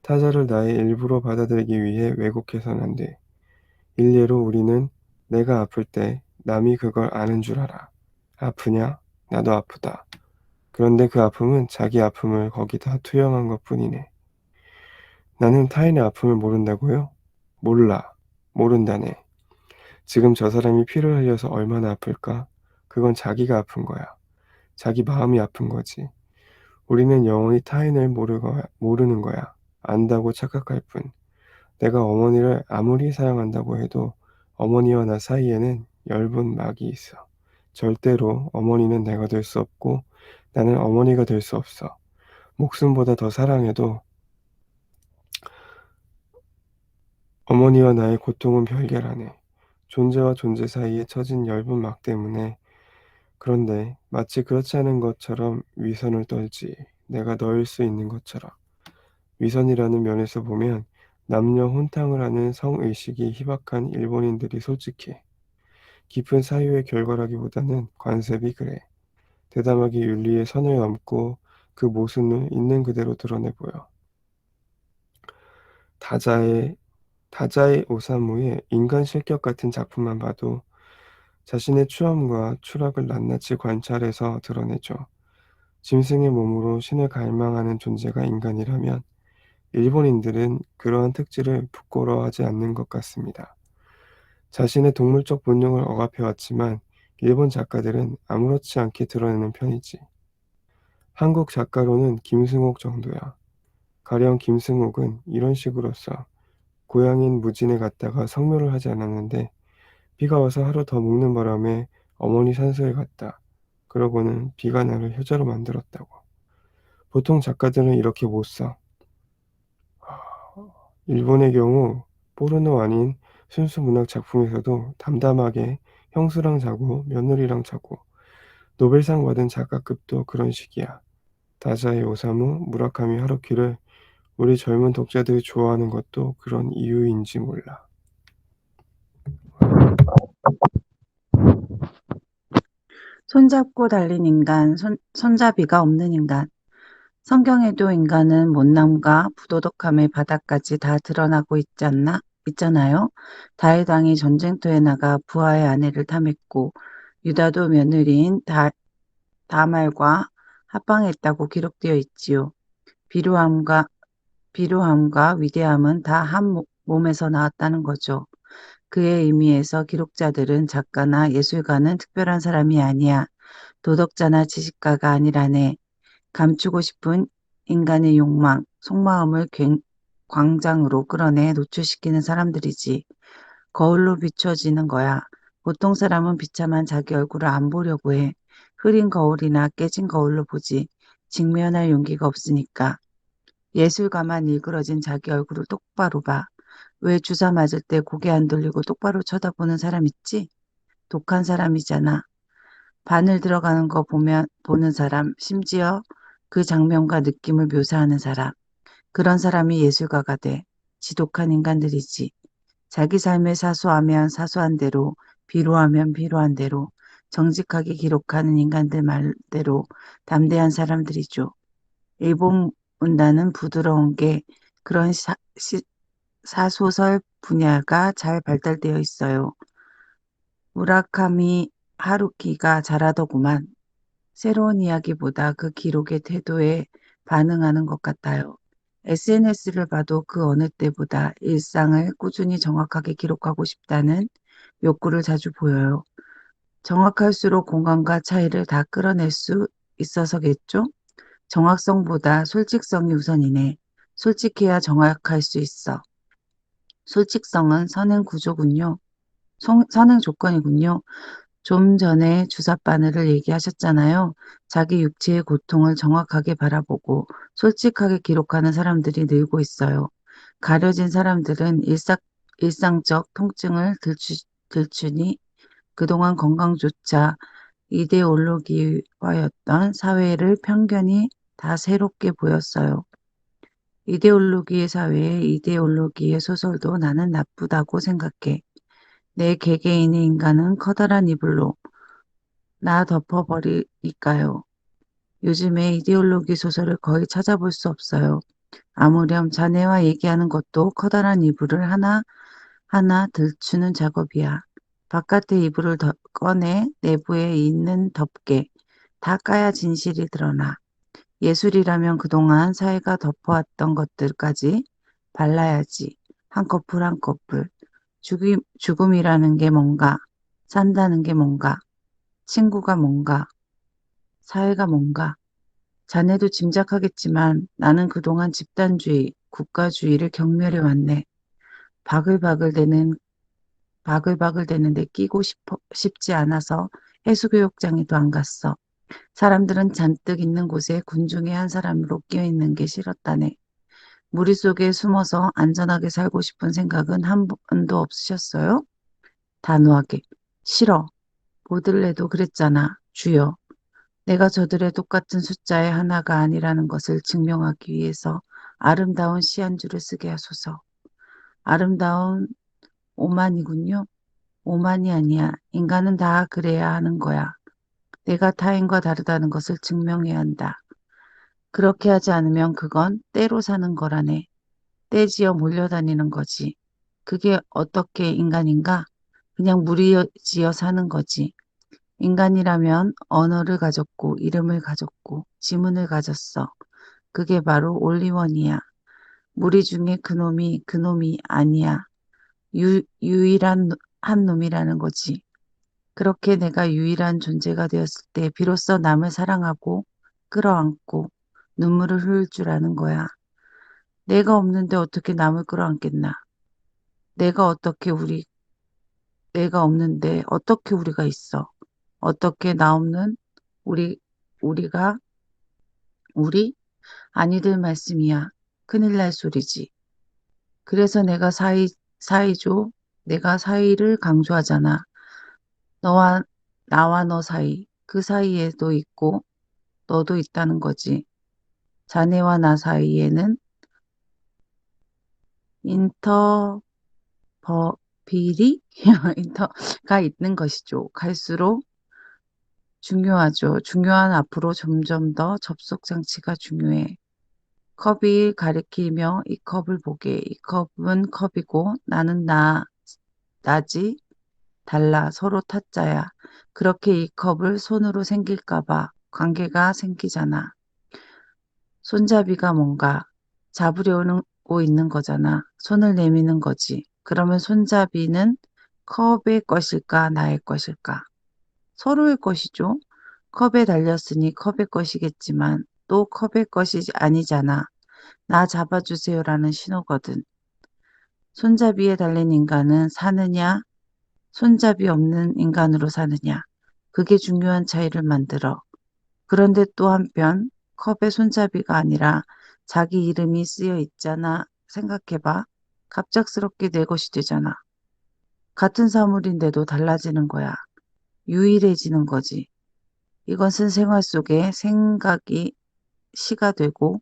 타자를 나의 일부로 받아들이기 위해 왜곡해서는 안 돼. 일례로 우리는 내가 아플 때 남이 그걸 아는 줄 알아. 아프냐? 나도 아프다. 그런데 그 아픔은 자기 아픔을 거기다 투영한 것뿐이네. 나는 타인의 아픔을 모른다고요? 몰라. 모른다네. 지금 저 사람이 피를 흘려서 얼마나 아플까? 그건 자기가 아픈 거야. 자기 마음이 아픈 거지. 우리는 영원히 타인을 모르는 거야. 안다고 착각할 뿐. 내가 어머니를 아무리 사랑한다고 해도 어머니와 나 사이에는 엷은 막이 있어. 절대로 어머니는 내가 될 수 없고 나는 어머니가 될 수 없어. 목숨보다 더 사랑해도 어머니와 나의 고통은 별개라네. 존재와 존재 사이에 처진 엷은 막 때문에. 그런데 마치 그렇지 않은 것처럼 위선을 떨지. 내가 너일 수 있는 것처럼. 위선이라는 면에서 보면 남녀 혼탕을 하는 성의식이 희박한 일본인들이 솔직해. 깊은 사유의 결과라기보다는 관습이 그래. 대담하게 윤리의 선을 넘고 그 모순을 있는 그대로 드러내 보여. 다자의 오사무의 인간 실격 같은 작품만 봐도 자신의 추함과 추락을 낱낱이 관찰해서 드러내죠. 짐승의 몸으로 신을 갈망하는 존재가 인간이라면 일본인들은 그러한 특질을 부끄러워하지 않는 것 같습니다. 자신의 동물적 본능을 억압해왔지만 일본 작가들은 아무렇지 않게 드러내는 편이지. 한국 작가로는 김승옥 정도야. 가령 김승옥은 이런 식으로써 고향인 무진에 갔다가 성묘를 하지 않았는데 비가 와서 하루 더 묵는 바람에 어머니 산소에 갔다. 그러고는 비가 나를 효자로 만들었다고. 보통 작가들은 이렇게 못 써. 일본의 경우 포르노 아닌 순수 문학 작품에서도 담담하게 형수랑 자고 며느리랑 자고 노벨상 받은 작가급도 그런 식이야. 다자의 오사무, 무라카미 하루키를 우리 젊은 독자들이 좋아하는 것도 그런 이유인지 몰라. 손잡고 달린 인간, 손잡이가 없는 인간. 성경에도 인간은 못남과 부도덕함의 바닥까지 다 드러나고 있잖아요. 다윗 왕이 전쟁터에 나가 부하의 아내를 탐했고 유다도 며느리인 다말과 합방했다고 기록되어 있지요. 비루함과 위대함은 다 한 몸에서 나왔다는 거죠. 그의 의미에서 기록자들은 작가나 예술가는 특별한 사람이 아니야. 도덕자나 지식가가 아니라네. 감추고 싶은 인간의 욕망, 속마음을 광장으로 끌어내 노출시키는 사람들이지. 거울로 비춰지는 거야. 보통 사람은 비참한 자기 얼굴을 안 보려고 해. 흐린 거울이나 깨진 거울로 보지. 직면할 용기가 없으니까. 예술가만 일그러진 자기 얼굴을 똑바로 봐. 왜 주사 맞을 때 고개 안 돌리고 똑바로 쳐다보는 사람 있지? 독한 사람이잖아. 바늘 들어가는 거 보는 사람, 심지어 그 장면과 느낌을 묘사하는 사람. 그런 사람이 예술가가 돼. 지독한 인간들이지. 자기 삶을 사소하면 사소한 대로, 비루하면 비루한 대로, 정직하게 기록하는 인간들 말대로 담대한 사람들이죠. 일본 문단은 부드러운 게 그런 사소설 분야가 잘 발달되어 있어요. 무라카미 하루키가 잘하더구만. 새로운 이야기보다 그 기록의 태도에 반응하는 것 같아요. SNS를 봐도 그 어느 때보다 일상을 꾸준히 정확하게 기록하고 싶다는 욕구를 자주 보여요. 정확할수록 공간과 차이를 다 끌어낼 수 있어서겠죠? 정확성보다 솔직성이 우선이네. 솔직해야 정확할 수 있어. 솔직성은 선행 구조군요. 선행 조건이군요. 좀 전에 주사 바늘을 얘기하셨잖아요. 자기 육체의 고통을 정확하게 바라보고 솔직하게 기록하는 사람들이 늘고 있어요. 가려진 사람들은 일상적 통증을 들추니 그동안 건강조차 이데올로기화였던 사회를 편견이 다 새롭게 보였어요. 이데올로기의 사회에 이데올로기의 소설도 나는 나쁘다고 생각해. 내 개개인의 인간은 커다란 이불로 나 덮어버리니까요. 요즘에 이데올로기 소설을 거의 찾아볼 수 없어요. 아무렴 자네와 얘기하는 것도 커다란 이불을 하나하나 들추는 작업이야. 바깥의 이불을 꺼내 내부에 있는 덮개 다 까야 진실이 드러나. 예술이라면 그동안 사회가 덮어왔던 것들까지 발라야지. 한꺼풀 한꺼풀. 죽음이라는 게 뭔가, 산다는 게 뭔가, 친구가 뭔가, 사회가 뭔가. 자네도 짐작하겠지만 나는 그동안 집단주의, 국가주의를 경멸해 왔네. 바글바글대는데 끼고 싶지 않아서 해수욕장에도 안 갔어. 사람들은 잔뜩 있는 곳에 군중의 한 사람으로 끼어있는 게 싫었다네. 무리 속에 숨어서 안전하게 살고 싶은 생각은 한 번도 없으셨어요? 단호하게. 싫어. 보들레도 그랬잖아. 주여. 내가 저들의 똑같은 숫자의 하나가 아니라는 것을 증명하기 위해서 아름다운 시 한 줄을 쓰게 하소서. 아름다운 오만이군요. 오만이 아니야. 인간은 다 그래야 하는 거야. 내가 타인과 다르다는 것을 증명해야 한다. 그렇게 하지 않으면 그건 때로 사는 거라네. 떼지어 몰려다니는 거지. 그게 어떻게 인간인가? 그냥 무리지어 사는 거지. 인간이라면 언어를 가졌고 이름을 가졌고 지문을 가졌어. 그게 바로 올리원이야. 무리 중에 그놈이 아니야. 유일한 한 놈이라는 거지. 그렇게 내가 유일한 존재가 되었을 때 비로소 남을 사랑하고 끌어안고 눈물을 흘릴 줄 아는 거야. 내가 없는데 어떻게 남을 끌어안겠나? 내가 없는데 어떻게 우리가 있어? 어떻게 나 없는 우리가 우리? 아니들 말씀이야. 큰일 날 소리지. 그래서 사이죠. 내가 사이를 강조하잖아. 나와 너 사이. 그 사이에도 있고 너도 있다는 거지. 자네와 나 사이에는 비리? 인터가 있는 것이죠. 갈수록 중요하죠. 중요한 앞으로 점점 더 접속 장치가 중요해. 컵이 가리키며 이 컵을 보게. 이 컵은 컵이고 나는 나지. 달라. 서로 타짜야. 그렇게 이 컵을 손으로 생길까봐 관계가 생기잖아. 손잡이가 뭔가 잡으려고 있는 거잖아. 손을 내미는 거지. 그러면 손잡이는 컵의 것일까, 나의 것일까? 서로의 것이죠. 컵에 달렸으니 컵의 것이겠지만 또 컵의 것이 아니잖아. 나 잡아주세요라는 신호거든. 손잡이에 달린 인간은 사느냐, 손잡이 없는 인간으로 사느냐. 그게 중요한 차이를 만들어. 그런데 또 한편 컵에 손잡이가 아니라 자기 이름이 쓰여 있잖아. 생각해봐. 갑작스럽게 내 것이 되잖아. 같은 사물인데도 달라지는 거야. 유일해지는 거지. 이것은 생활 속에 생각이 시가 되고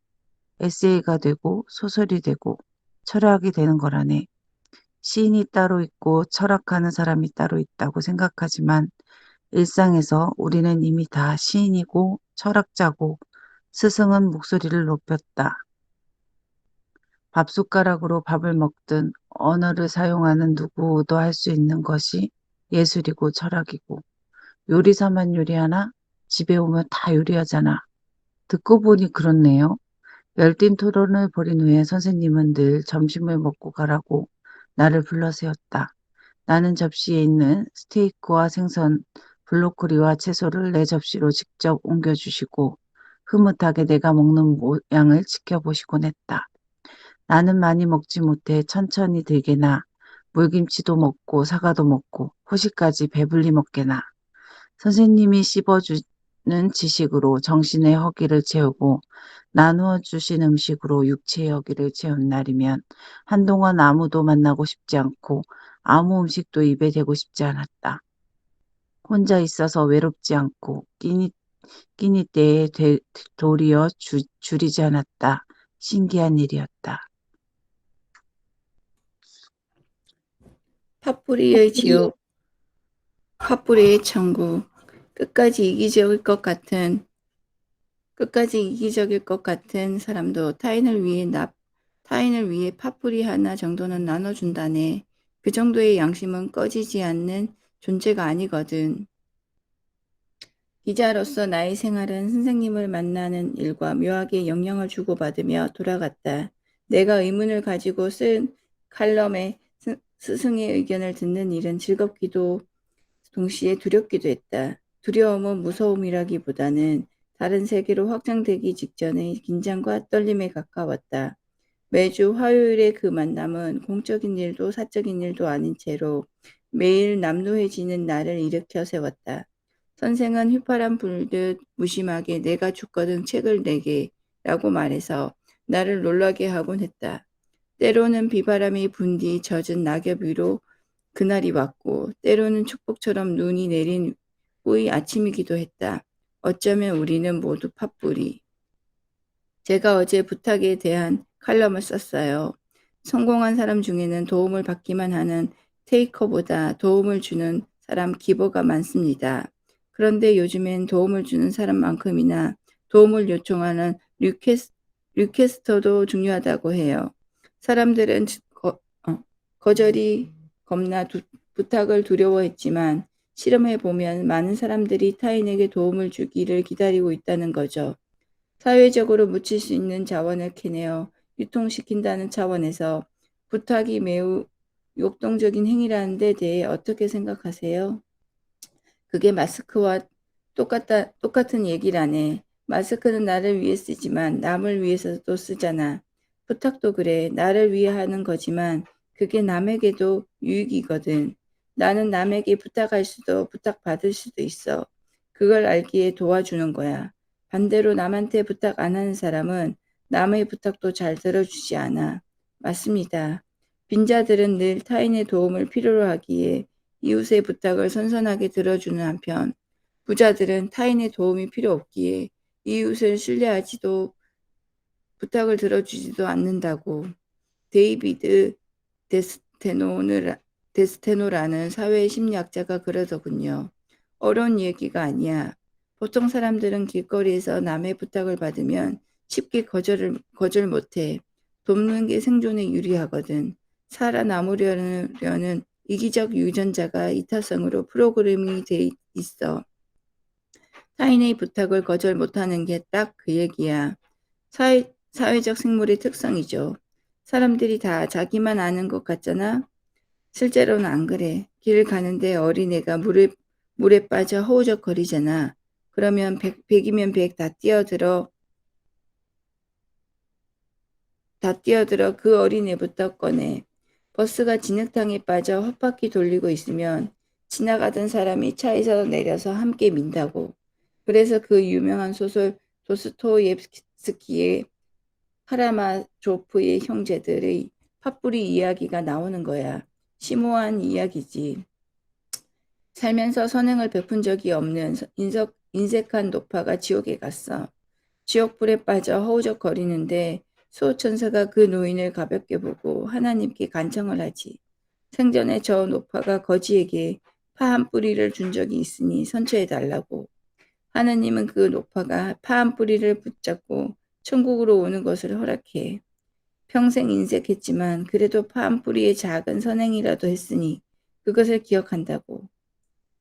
에세이가 되고 소설이 되고 철학이 되는 거라네. 시인이 따로 있고 철학하는 사람이 따로 있다고 생각하지만 일상에서 우리는 이미 다 시인이고 철학자고 스승은 목소리를 높였다. 밥숟가락으로 밥을 먹든 언어를 사용하는 누구도 할 수 있는 것이 예술이고 철학이고 요리사만 요리하나? 집에 오면 다 요리하잖아. 듣고 보니 그렇네요. 열띤 토론을 벌인 후에 선생님은 늘 점심을 먹고 가라고 나를 불러세웠다. 나는 접시에 있는 스테이크와 생선 블로코리와 채소를 내 접시로 직접 옮겨주시고 흐뭇하게 내가 먹는 모양을 지켜보시곤 했다. 나는 많이 먹지 못해 천천히 들게나 물김치도 먹고 사과도 먹고 후식까지 배불리 먹게나 선생님이 씹어주는 지식으로 정신의 허기를 채우고 나누어 주신 음식으로 육체의 허기를 채운 날이면 한동안 아무도 만나고 싶지 않고 아무 음식도 입에 대고 싶지 않았다. 혼자 있어서 외롭지 않고 끼니 때에 도리어 줄이지 않았다. 신기한 일이었다. 팥뿌리의 지옥, 팥뿌리의 천국, 끝까지 이기적일 것 같은 사람도 타인을 위해 팥뿌리 하나 정도는 나눠준다네. 그 정도의 양심은 꺼지지 않는 존재가 아니거든. 기자로서 나의 생활은 선생님을 만나는 일과 묘하게 영향을 주고받으며 돌아갔다. 내가 의문을 가지고 쓴 칼럼에 스승의 의견을 듣는 일은 즐겁기도 동시에 두렵기도 했다. 두려움은 무서움이라기보다는 다른 세계로 확장되기 직전의 긴장과 떨림에 가까웠다. 매주 화요일의 그 만남은 공적인 일도 사적인 일도 아닌 채로 매일 남루해지는 나를 일으켜 세웠다. 선생은 휘파람 불듯 무심하게 내가 죽거든 책을 내게 라고 말해서 나를 놀라게 하곤 했다. 때로는 비바람이 분 뒤 젖은 낙엽 위로 그날이 왔고 때로는 축복처럼 눈이 내린 후의 아침이기도 했다. 어쩌면 우리는 모두 팥뿌리. 제가 어제 부탁에 대한 칼럼을 썼어요. 성공한 사람 중에는 도움을 받기만 하는 테이커보다 도움을 주는 사람 기버가 많습니다. 그런데 요즘엔 도움을 주는 사람만큼이나 도움을 요청하는 리퀘스터도 중요하다고 해요. 사람들은 거절이 겁나 부탁을 두려워했지만 실험해보면 많은 사람들이 타인에게 도움을 주기를 기다리고 있다는 거죠. 사회적으로 묻힐 수 있는 자원을 캐내어 유통시킨다는 차원에서 부탁이 매우 역동적인 행위라는 데 대해 어떻게 생각하세요? 그게 마스크와 똑같은 얘기라네. 마스크는 나를 위해 쓰지만 남을 위해서도 쓰잖아. 부탁도 그래. 나를 위해 하는 거지만 그게 남에게도 유익이거든. 나는 남에게 부탁할 수도 부탁받을 수도 있어. 그걸 알기에 도와주는 거야. 반대로 남한테 부탁 안 하는 사람은 남의 부탁도 잘 들어주지 않아. 맞습니다. 빈자들은 늘 타인의 도움을 필요로 하기에 이웃의 부탁을 선선하게 들어주는 한편 부자들은 타인의 도움이 필요 없기에 이웃을 신뢰하지도 부탁을 들어주지도 않는다고. 데이비드 데스테노라는 사회 심리학자가 그러더군요. 어려운 얘기가 아니야. 보통 사람들은 길거리에서 남의 부탁을 받으면 쉽게 거절 못해. 돕는 게 생존에 유리하거든. 살아남으려는 이기적 유전자가 이타성으로 프로그래밍이 돼 있어. 타인의 부탁을 거절 못하는 게 딱 그 얘기야. 사회적 생물의 특성이죠. 사람들이 다 자기만 아는 것 같잖아. 실제로는 안 그래. 길을 가는데 어린애가 물에 빠져 허우적거리잖아. 그러면 100이면 100 다 뛰어들어 그 어린애부터 꺼내. 버스가 진흙탕에 빠져 헛바퀴 돌리고 있으면 지나가던 사람이 차에서 내려서 함께 민다고. 그래서 그 유명한 소설 도스토옙스키의 카라마조프의 형제들의 팥뿌리 이야기가 나오는 거야. 심오한 이야기지. 살면서 선행을 베푼 적이 없는 인색한 노파가 지옥에 갔어. 지옥불에 빠져 허우적거리는데 수호천사가 그 노인을 가볍게 보고 하나님께 간청을 하지. 생전에 저 노파가 거지에게 파 한 뿌리를 준 적이 있으니 선처해달라고. 하나님은 그 노파가 파 한 뿌리를 붙잡고 천국으로 오는 것을 허락해. 평생 인색했지만 그래도 파 한 뿌리의 작은 선행이라도 했으니 그것을 기억한다고.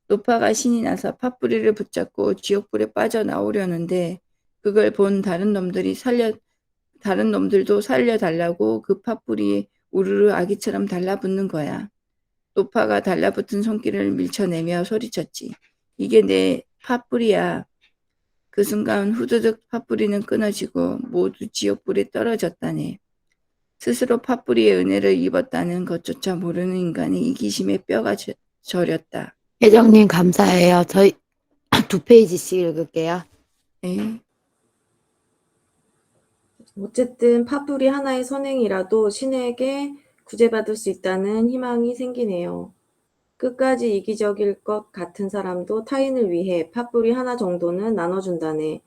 노파가 신이 나서 팥뿌리를 붙잡고 지옥불에 빠져나오려는데 그걸 본 다른 놈들도 살려달라고 그 팥뿌리에 우르르 아기처럼 달라붙는 거야. 노파가 달라붙은 손길을 밀쳐내며 소리쳤지. 이게 내 팥뿌리야. 그 순간 후두둑 팥뿌리는 끊어지고 모두 지옥불에 떨어졌다네. 스스로 팥뿌리의 은혜를 입었다는 것조차 모르는 인간의 이기심에 뼈가 저렸다. 혜정님 감사해요. 저희 2페이지씩 읽을게요. 네. 어쨌든 팥뿌리 하나의 선행이라도 신에게 구제받을 수 있다는 희망이 생기네요. 끝까지 이기적일 것 같은 사람도 타인을 위해 팥뿌리 하나 정도는 나눠준다네.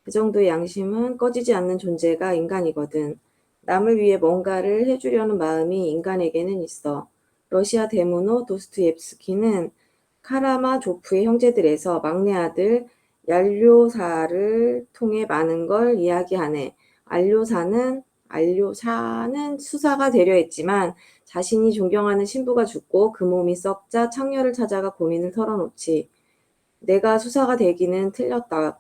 그 정도의 양심은 꺼지지 않는 존재가 인간이거든. 남을 위해 뭔가를 해주려는 마음이 인간에게는 있어. 러시아 대문호 도스토옙스키는 카라마조프의 형제들에서 막내 아들 얄료사를 통해 많은 걸 이야기하네. 알료사는 수사가 되려 했지만 자신이 존경하는 신부가 죽고 그 몸이 썩자 창녀를 찾아가 고민을 털어놓지. 내가 수사가 되기는 틀렸다.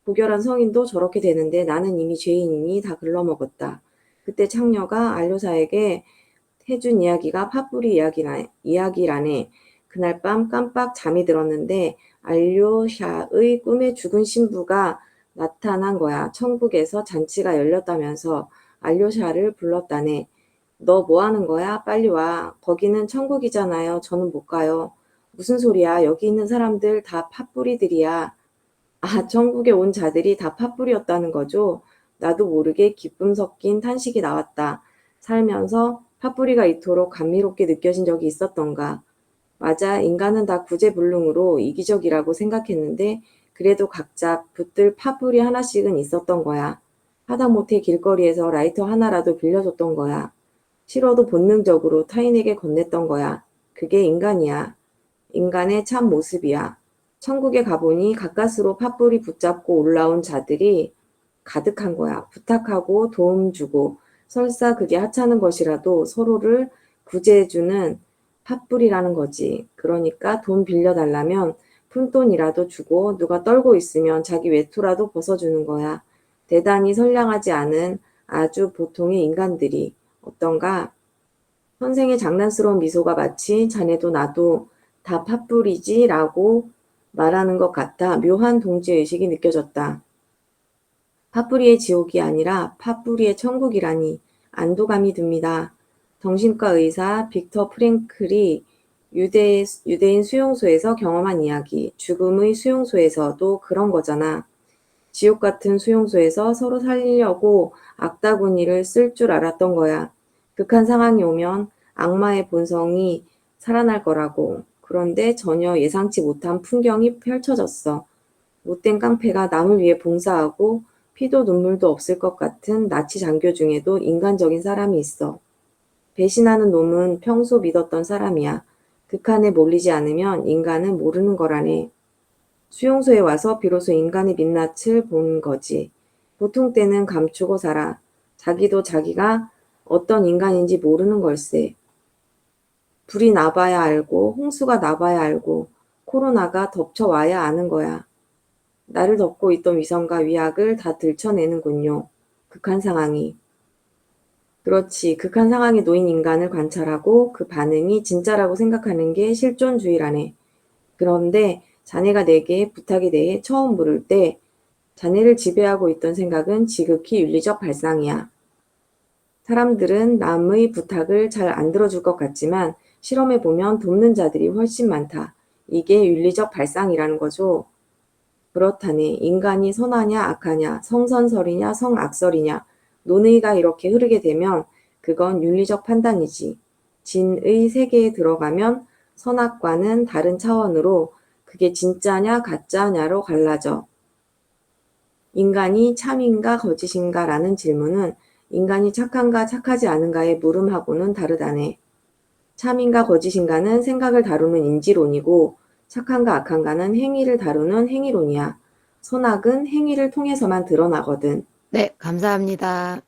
고결한 성인도 저렇게 되는데 나는 이미 죄인이니 다 글러먹었다. 그때 창녀가 알료사에게 해준 이야기가 팥뿌리 이야기라네. 그날 밤 깜빡 잠이 들었는데 알료샤의 꿈에 죽은 신부가 나타난 거야. 천국에서 잔치가 열렸다면서 알료샤를 불렀다네. 너 뭐 하는 거야? 빨리 와. 거기는 천국이잖아요. 저는 못 가요. 무슨 소리야? 여기 있는 사람들 다 팥뿌리들이야. 아, 천국에 온 자들이 다 팥뿌리였다는 거죠? 나도 모르게 기쁨 섞인 탄식이 나왔다. 살면서 팥뿌리가 이토록 감미롭게 느껴진 적이 있었던가. 맞아, 인간은 다 구제불능으로 이기적이라고 생각했는데 그래도 각자 붙들 팥뿌리 하나씩은 있었던 거야. 하다못해 길거리에서 라이터 하나라도 빌려줬던 거야. 싫어도 본능적으로 타인에게 건넸던 거야. 그게 인간이야. 인간의 참 모습이야. 천국에 가보니 가까스로 팥불이 붙잡고 올라온 자들이 가득한 거야. 부탁하고 도움 주고 설사 그게 하찮은 것이라도 서로를 구제해주는 팥불이라는 거지. 그러니까 돈 빌려달라면 푼돈이라도 주고 누가 떨고 있으면 자기 외투라도 벗어주는 거야. 대단히 선량하지 않은 아주 보통의 인간들이 어떤가? 선생의 장난스러운 미소가 마치 자네도 나도 다 팥불이지 라고 말하는 것 같아 묘한 동지의식이 느껴졌다. 팥뿌리의 지옥이 아니라 팥뿌리의 천국이라니 안도감이 듭니다. 정신과 의사 빅터 프랭클이 유대인 수용소에서 경험한 이야기, 죽음의 수용소에서도 그런 거잖아. 지옥 같은 수용소에서 서로 살리려고 악다구니를 쓸 줄 알았던 거야. 극한 상황이 오면 악마의 본성이 살아날 거라고. 그런데 전혀 예상치 못한 풍경이 펼쳐졌어. 못된 깡패가 남을 위해 봉사하고 피도 눈물도 없을 것 같은 나치 장교 중에도 인간적인 사람이 있어. 배신하는 놈은 평소 믿었던 사람이야. 극한에 몰리지 않으면 인간은 모르는 거라네. 수용소에 와서 비로소 인간의 민낯을 본 거지. 보통 때는 감추고 살아. 자기도 자기가 어떤 인간인지 모르는 걸세. 불이 나봐야 알고 홍수가 나봐야 알고 코로나가 덮쳐와야 아는 거야. 나를 덮고 있던 위선과 위약을 다 들춰내는군요. 극한 상황이. 그렇지. 극한 상황에 놓인 인간을 관찰하고 그 반응이 진짜라고 생각하는 게 실존주의라네. 그런데 자네가 내게 부탁에 대해 처음 물을 때 자네를 지배하고 있던 생각은 지극히 윤리적 발상이야. 사람들은 남의 부탁을 잘 안 들어줄 것 같지만 실험해보면 돕는 자들이 훨씬 많다. 이게 윤리적 발상이라는 거죠. 그렇다네. 인간이 선하냐 악하냐, 성선설이냐 성악설이냐, 논의가 이렇게 흐르게 되면 그건 윤리적 판단이지. 진의 세계에 들어가면 선악과는 다른 차원으로 그게 진짜냐 가짜냐로 갈라져. 인간이 참인가 거짓인가 라는 질문은 인간이 착한가 착하지 않은가의 물음하고는 다르다네. 참인가 거짓인가는 생각을 다루는 인지론이고 착한가 악한가는 행위를 다루는 행위론이야. 선악은 행위를 통해서만 드러나거든. 네, 감사합니다.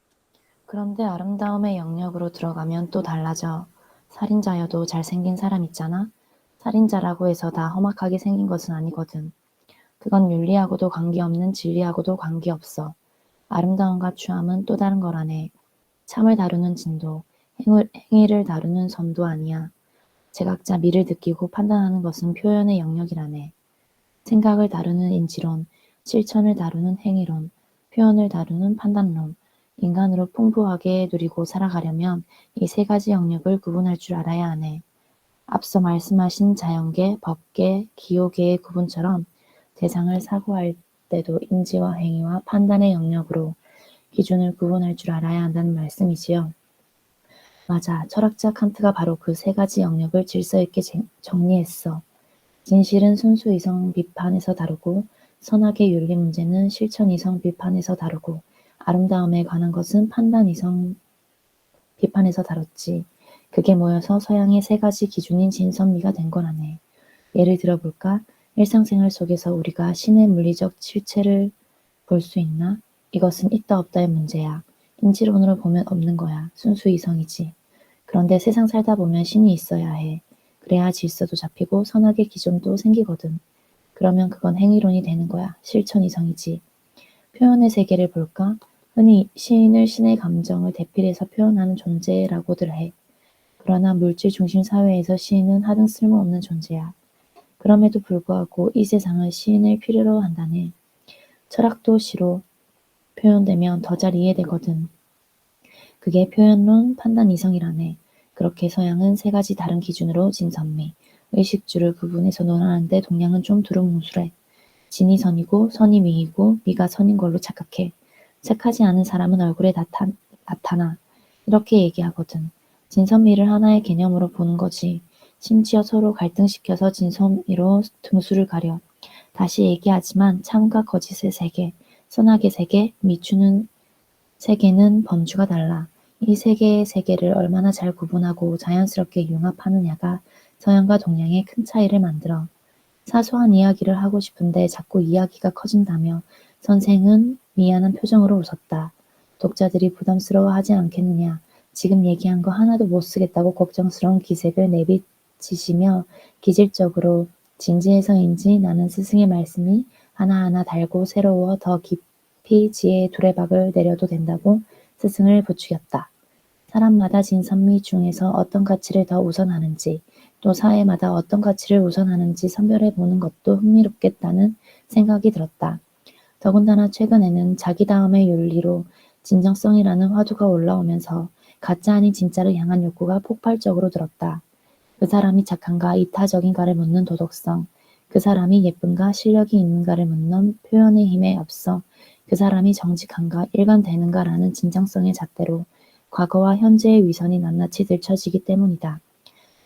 그런데 아름다움의 영역으로 들어가면 또 달라져. 살인자여도 잘생긴 사람 있잖아? 살인자라고 해서 다 험악하게 생긴 것은 아니거든. 그건 윤리하고도 관계없는 진리하고도 관계없어. 아름다움과 추함은 또 다른 거라네. 참을 다루는 진도, 행위를 다루는 선도 아니야. 제각자 미를 느끼고 판단하는 것은 표현의 영역이라네. 생각을 다루는 인지론, 실천을 다루는 행위론, 표현을 다루는 판단론, 인간으로 풍부하게 누리고 살아가려면 이 세 가지 영역을 구분할 줄 알아야 하네. 앞서 말씀하신 자연계, 법계, 기호계의 구분처럼 대상을 사고할 때도 인지와 행위와 판단의 영역으로 기준을 구분할 줄 알아야 한다는 말씀이지요. 맞아. 철학자 칸트가 바로 그 세 가지 영역을 질서 있게 정리했어. 진실은 순수 이성 비판에서 다루고, 선악의 윤리 문제는 실천 이성 비판에서 다루고, 아름다움에 관한 것은 판단 이성 비판에서 다뤘지. 그게 모여서 서양의 세 가지 기준인 진선미가 된 거라네. 예를 들어볼까? 일상생활 속에서 우리가 신의 물리적 실체를 볼 수 있나? 이것은 있다 없다의 문제야. 인지론으로 보면 없는 거야. 순수 이성이지. 그런데 세상 살다 보면 신이 있어야 해. 그래야 질서도 잡히고 선악의 기준도 생기거든. 그러면 그건 행위론이 되는 거야. 실천 이성이지. 표현의 세계를 볼까? 흔히 시인을 신의 감정을 대필해서 표현하는 존재라고들 해. 그러나 물질 중심 사회에서 시인은 하등 쓸모없는 존재야. 그럼에도 불구하고 이 세상은 시인을 필요로 한다네. 철학도 시로 표현되면 더 잘 이해되거든. 그게 표현론, 판단 이성이라네. 그렇게 서양은 세 가지 다른 기준으로 진선미, 의식주를 구분해서 논하는데 동양은 좀 두루뭉술해. 진이 선이고 선이 미이고 미가 선인 걸로 착각해. 착하지 않은 사람은 얼굴에 나타나. 이렇게 얘기하거든. 진선미를 하나의 개념으로 보는 거지. 심지어 서로 갈등시켜서 진선미로 등수를 가려. 다시 얘기하지만 참과 거짓의 세계, 선악의 세계, 미추는 세계는 범주가 달라. 이 세 개의 세계를 얼마나 잘 구분하고 자연스럽게 융합하느냐가 서양과 동양의 큰 차이를 만들어. 사소한 이야기를 하고 싶은데 자꾸 이야기가 커진다며 선생은 미안한 표정으로 웃었다. 독자들이 부담스러워하지 않겠느냐. 지금 얘기한 거 하나도 못 쓰겠다고 걱정스러운 기색을 내비치시며 기질적으로 진지해서인지 나는 스승의 말씀이 하나하나 달고 새로워 더 깊이 지혜의 두레박을 내려도 된다고 스승을 부추겼다. 사람마다 진선미 중에서 어떤 가치를 더 우선하는지, 또 사회마다 어떤 가치를 우선하는지 선별해 보는 것도 흥미롭겠다는 생각이 들었다. 더군다나 최근에는 자기다움의 윤리로 진정성이라는 화두가 올라오면서 가짜 아닌 진짜를 향한 욕구가 폭발적으로 들었다. 그 사람이 착한가 이타적인가를 묻는 도덕성, 그 사람이 예쁜가 실력이 있는가를 묻는 표현의 힘에 앞서 그 사람이 정직한가 일관되는가라는 진정성의 잣대로 과거와 현재의 위선이 낱낱이 들춰지기 때문이다.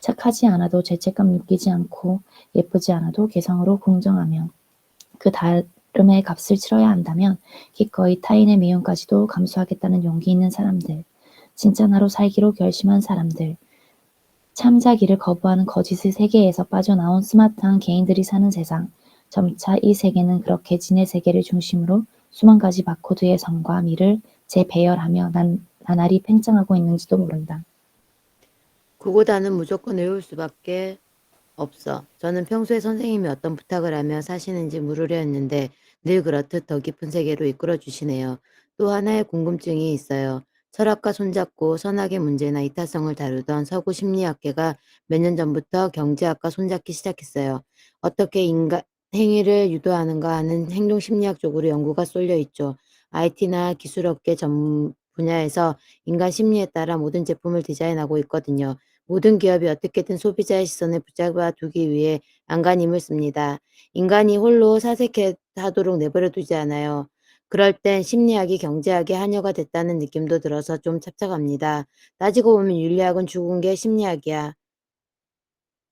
착하지 않아도 죄책감 느끼지 않고 예쁘지 않아도 개성으로 공정하며 그 다름의 값을 치러야 한다면 기꺼이 타인의 미움까지도 감수하겠다는 용기 있는 사람들, 진짜 나로 살기로 결심한 사람들, 참자기를 거부하는 거짓의 세계에서 빠져나온 스마트한 개인들이 사는 세상, 점차 이 세계는 그렇게 진의 세계를 중심으로 수만 가지 바코드의 성과 미를 재배열하며 나날이 팽창하고 있는지도 모른다. 그보다는 무조건 외울 수밖에 없어. 저는 평소에 선생님이 어떤 부탁을 하며 사시는지 물으려 했는데 늘 그렇듯 더 깊은 세계로 이끌어 주시네요. 또 하나의 궁금증이 있어요. 철학과 손잡고 선악의 문제나 이타성을 다루던 서구 심리학계가 몇 년 전부터 경제학과 손잡기 시작했어요. 어떻게 인간 행위를 유도하는가 하는 행동심리학 쪽으로 연구가 쏠려 있죠. IT나 기술업계 전 분야에서 인간 심리에 따라 모든 제품을 디자인하고 있거든요. 모든 기업이 어떻게든 소비자의 시선을 붙잡아 두기 위해 안간힘을 씁니다. 인간이 홀로 사색하도록 내버려 두지 않아요. 그럴 땐 심리학이 경제학의 한여가 됐다는 느낌도 들어서 좀 착잡합니다. 따지고 보면 윤리학은 죽은 게 심리학이야.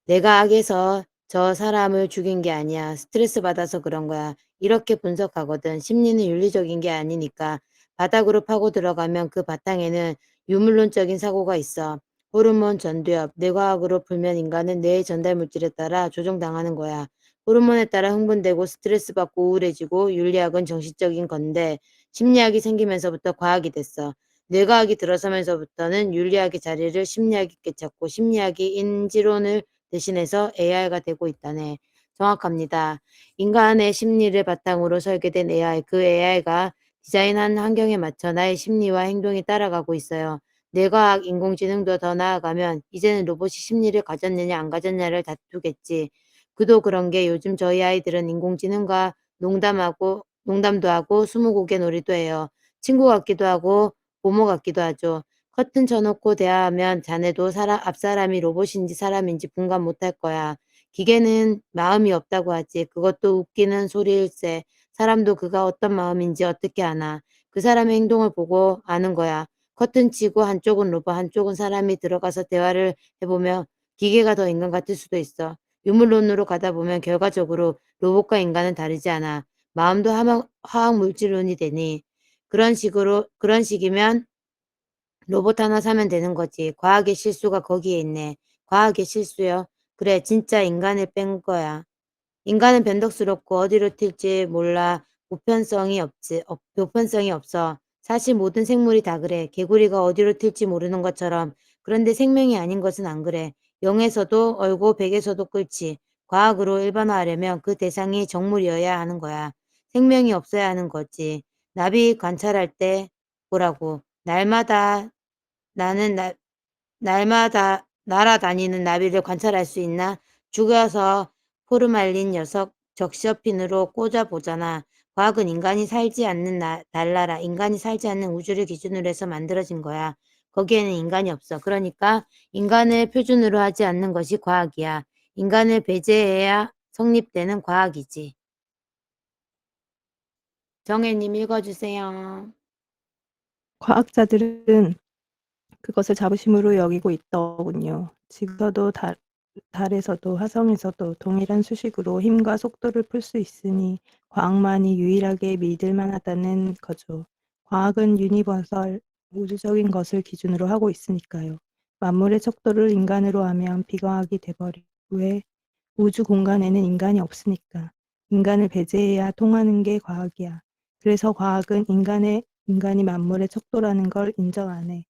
내가 악해서 저 사람을 죽인 게 아니야. 스트레스 받아서 그런 거야. 이렇게 분석하거든. 심리는 윤리적인 게 아니니까. 바닥으로 파고 들어가면 그 바탕에는 유물론적인 사고가 있어. 호르몬 전두엽, 뇌과학으로 풀면 인간은 뇌의 전달 물질에 따라 조종당하는 거야. 호르몬에 따라 흥분되고 스트레스 받고 우울해지고 윤리학은 정신적인 건데 심리학이 생기면서부터 과학이 됐어. 뇌과학이 들어서면서부터는 윤리학의 자리를 심리학이 꿰찼고 심리학이 인지론을 대신해서 AI가 되고 있다네. 정확합니다. 인간의 심리를 바탕으로 설계된 AI, 그 AI가 디자인한 환경에 맞춰 나의 심리와 행동이 따라가고 있어요. 뇌과학, 인공지능도 더 나아가면 이제는 로봇이 심리를 가졌느냐 안 가졌냐를 다투겠지. 그도 그런 게 요즘 저희 아이들은 인공지능과 농담도 하고 스무고개 놀이도 해요. 친구 같기도 하고 부모 같기도 하죠. 커튼 쳐놓고 대화하면 자네도 앞사람이 로봇인지 사람인지 분간 못할 거야. 기계는 마음이 없다고 하지. 그것도 웃기는 소리일세. 사람도 그가 어떤 마음인지 어떻게 아나. 그 사람의 행동을 보고 아는 거야. 커튼 치고 한쪽은 로봇, 한쪽은 사람이 들어가서 대화를 해보면 기계가 더 인간 같을 수도 있어. 유물론으로 가다 보면 결과적으로 로봇과 인간은 다르지 않아. 마음도 화학 물질론이 되니. 그런 식이면 로봇 하나 사면 되는 거지. 과학의 실수가 거기에 있네. 과학의 실수요? 그래, 진짜 인간을 뺀 거야. 인간은 변덕스럽고 어디로 튈지 몰라 보편성이 없어. 사실 모든 생물이 다 그래. 개구리가 어디로 튈지 모르는 것처럼. 그런데 생명이 아닌 것은 안 그래. 0에서도 얼고 100에서도 끓지. 과학으로 일반화하려면 그 대상이 정물이어야 하는 거야. 생명이 없어야 하는 거지. 나비 관찰할 때 보라고. 나는 날마다 날아다니는 나비를 관찰할 수 있나? 죽여서 포르말린 녀석 적셔핀으로 꽂아보잖아. 과학은 인간이 살지 않는 달나라, 인간이 살지 않는 우주를 기준으로 해서 만들어진 거야. 거기에는 인간이 없어. 그러니까 인간을 표준으로 하지 않는 것이 과학이야. 인간을 배제해야 성립되는 과학이지. 정혜님 읽어주세요. 과학자들은 그것을 자부심으로 여기고 있더군요. 지구에서도 달에서도 화성에서도 동일한 수식으로 힘과 속도를 풀 수 있으니 과학만이 유일하게 믿을 만하다는 거죠. 과학은 유니버설, 우주적인 것을 기준으로 하고 있으니까요. 만물의 척도를 인간으로 하면 비과학이 돼버리고 왜 우주 공간에는 인간이 없으니까. 인간을 배제해야 통하는 게 과학이야. 그래서 과학은 인간이 만물의 척도라는 걸 인정 안 해.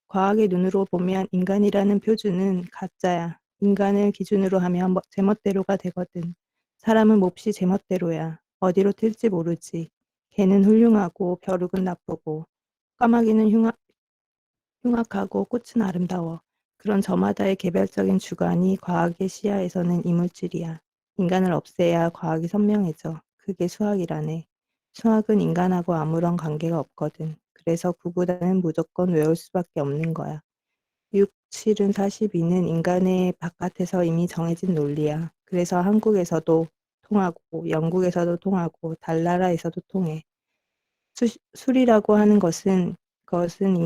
과학의 눈으로 보면 인간이라는 표준은 가짜야. 인간을 기준으로 하면 제멋대로가 되거든. 사람은 몹시 제멋대로야. 어디로 튈지 모르지. 개는 훌륭하고 벼룩은 나쁘고 까마귀는 흉악하고 꽃은 아름다워. 그런 저마다의 개별적인 주관이 과학의 시야에서는 이물질이야. 인간을 없애야 과학이 선명해져. 그게 수학이라네. 수학은 인간하고 아무런 관계가 없거든. 그래서 9보다는 무조건 외울 수밖에 없는 거야. 6, 7은 42는 인간의 바깥에서 이미 정해진 논리야. 그래서 한국에서도 통하고 영국에서도 통하고 달나라에서도 통해. 술이라고 하는 그것은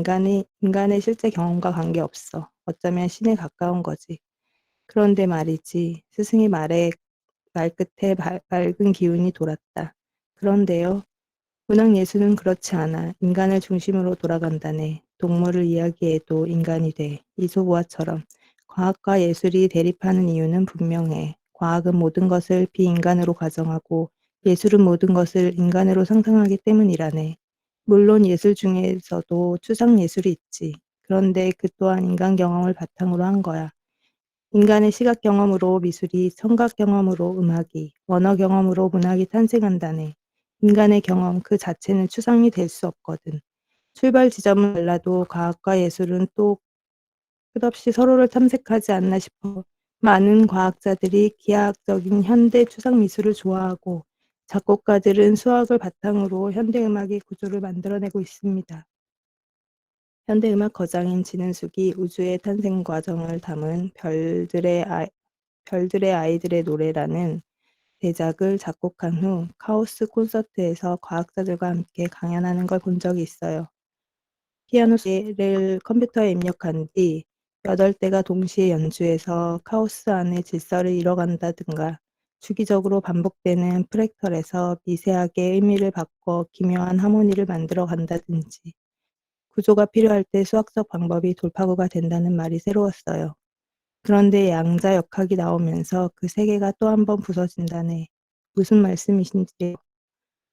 인간의 실제 경험과 관계없어. 어쩌면 신에 가까운 거지. 그런데 말이지, 스승의 말끝에 맑은 기운이 돌았다. 그런데요, 문학예술은 그렇지 않아. 인간을 중심으로 돌아간다네. 동물을 이야기해도 인간이 돼. 이소부화처럼. 과학과 예술이 대립하는 이유는 분명해. 과학은 모든 것을 비인간으로 가정하고 예술은 모든 것을 인간으로 상상하기 때문이라네. 물론 예술 중에서도 추상예술이 있지. 그런데 그 또한 인간 경험을 바탕으로 한 거야. 인간의 시각 경험으로 미술이, 청각 경험으로 음악이, 언어 경험으로 문학이 탄생한다네. 인간의 경험 그 자체는 추상이 될 수 없거든. 출발 지점은 달라도 과학과 예술은 또 끝없이 서로를 탐색하지 않나 싶어. 많은 과학자들이 기하학적인 현대 추상 미술을 좋아하고 작곡가들은 수학을 바탕으로 현대음악의 구조를 만들어내고 있습니다. 현대음악 거장인 진은숙이 우주의 탄생 과정을 담은 별들의 아이들의 노래라는 대작을 작곡한 후 카오스 콘서트에서 과학자들과 함께 강연하는 걸 본 적이 있어요. 피아노 소리를 컴퓨터에 입력한 뒤 8대가 동시에 연주해서 카오스 안의 질서를 이뤄간다든가 주기적으로 반복되는 프랙털에서 미세하게 의미를 바꿔 기묘한 하모니를 만들어 간다든지 구조가 필요할 때 수학적 방법이 돌파구가 된다는 말이 새로웠어요. 그런데 양자역학이 나오면서 그 세계가 또 한 번 부서진다네. 무슨 말씀이신지요?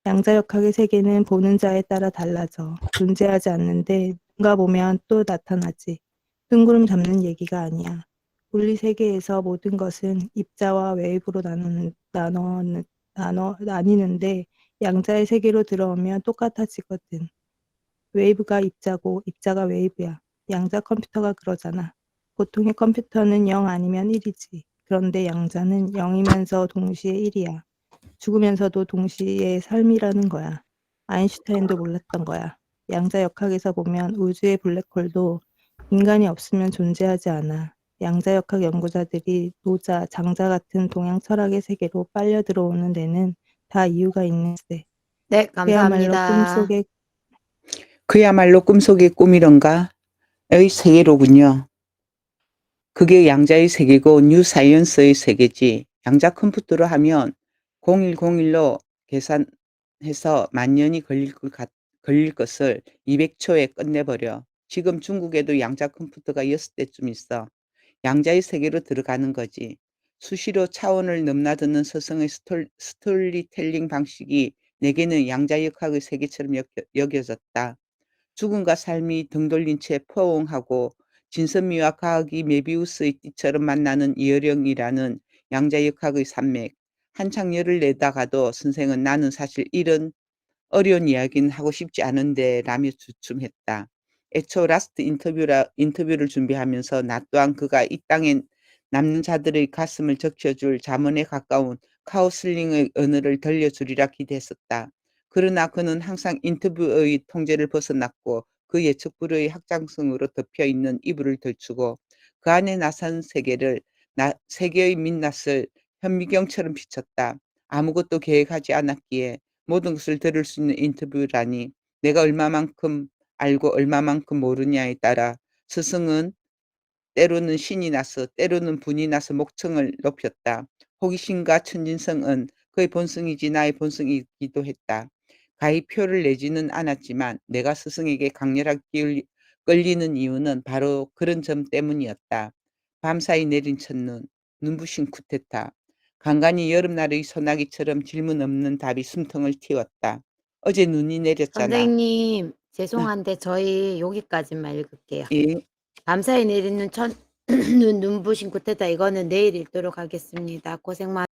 양자역학의 세계는 보는 자에 따라 달라져. 존재하지 않는데 누가 보면 또 나타나지. 뜬구름 잡는 얘기가 아니야. 물리 세계에서 모든 것은 입자와 웨이브로 나뉘는데 양자의 세계로 들어오면 똑같아지거든. 웨이브가 입자고 입자가 웨이브야. 양자 컴퓨터가 그러잖아. 보통의 컴퓨터는 0 아니면 1이지. 그런데 양자는 0이면서 동시에 1이야. 죽으면서도 동시에 삶이라는 거야. 아인슈타인도 몰랐던 거야. 양자 역학에서 보면 우주의 블랙홀도 인간이 없으면 존재하지 않아. 양자 역학 연구자들이 노자, 장자 같은 동양 철학의 세계로 빨려 들어오는 데는 다 이유가 있는데. 네, 감사합니다. 그야말로 꿈속의 꿈이런가? 의 세계로군요. 그게 양자의 세계고 뉴 사이언스의 세계지. 양자 컴퓨터로 하면 0101로 계산해서 만년이 걸릴 것을 200초에 끝내버려. 지금 중국에도 양자 컴퓨터가 6대쯤 있어. 양자의 세계로 들어가는 거지. 수시로 차원을 넘나드는 스승의 스토리텔링 방식이 내게는 양자역학의 세계처럼 여겨졌다. 죽음과 삶이 등 돌린 채 포옹하고 진선미와 과학이 메비우스의 띠처럼 만나는 이어령이라는 양자역학의 산맥. 한창 열을 내다가도 선생은 나는 사실 이런 어려운 이야기는 하고 싶지 않은데 라며 주춤했다. 애초 라스트 인터뷰를 준비하면서 나 또한 그가 이 땅에 남는 자들의 가슴을 적셔줄 자문에 가까운 카오슬링의 언어를 들려주리라 기대했었다. 그러나 그는 항상 인터뷰의 통제를 벗어났고 그 예측 불허의 확장성으로 덮여있는 이불을 덜추고 그 안에 나선 세계의 민낯을 현미경처럼 비쳤다. 아무것도 계획하지 않았기에 모든 것을 들을 수 있는 인터뷰라니 내가 얼마만큼 알고 얼마만큼 모르냐에 따라 스승은 때로는 신이 나서 때로는 분이 나서 목청을 높였다. 호기심과 천진성은 그의 본성이지 나의 본성이기도 했다. 가히 표를 내지는 않았지만 내가 스승에게 강렬하게 끌리는 이유는 바로 그런 점 때문이었다. 밤사이 내린 첫눈, 눈부신 쿠데타. 간간히 여름날의 소나기처럼 질문 없는 답이 숨통을 틔웠다. 어제 눈이 내렸잖아. 선생님, 죄송한데 저희 여기까지만 읽을게요. 예. 밤사이 내리는 눈부신 구태다. 이거는 내일 읽도록 하겠습니다. 고생 많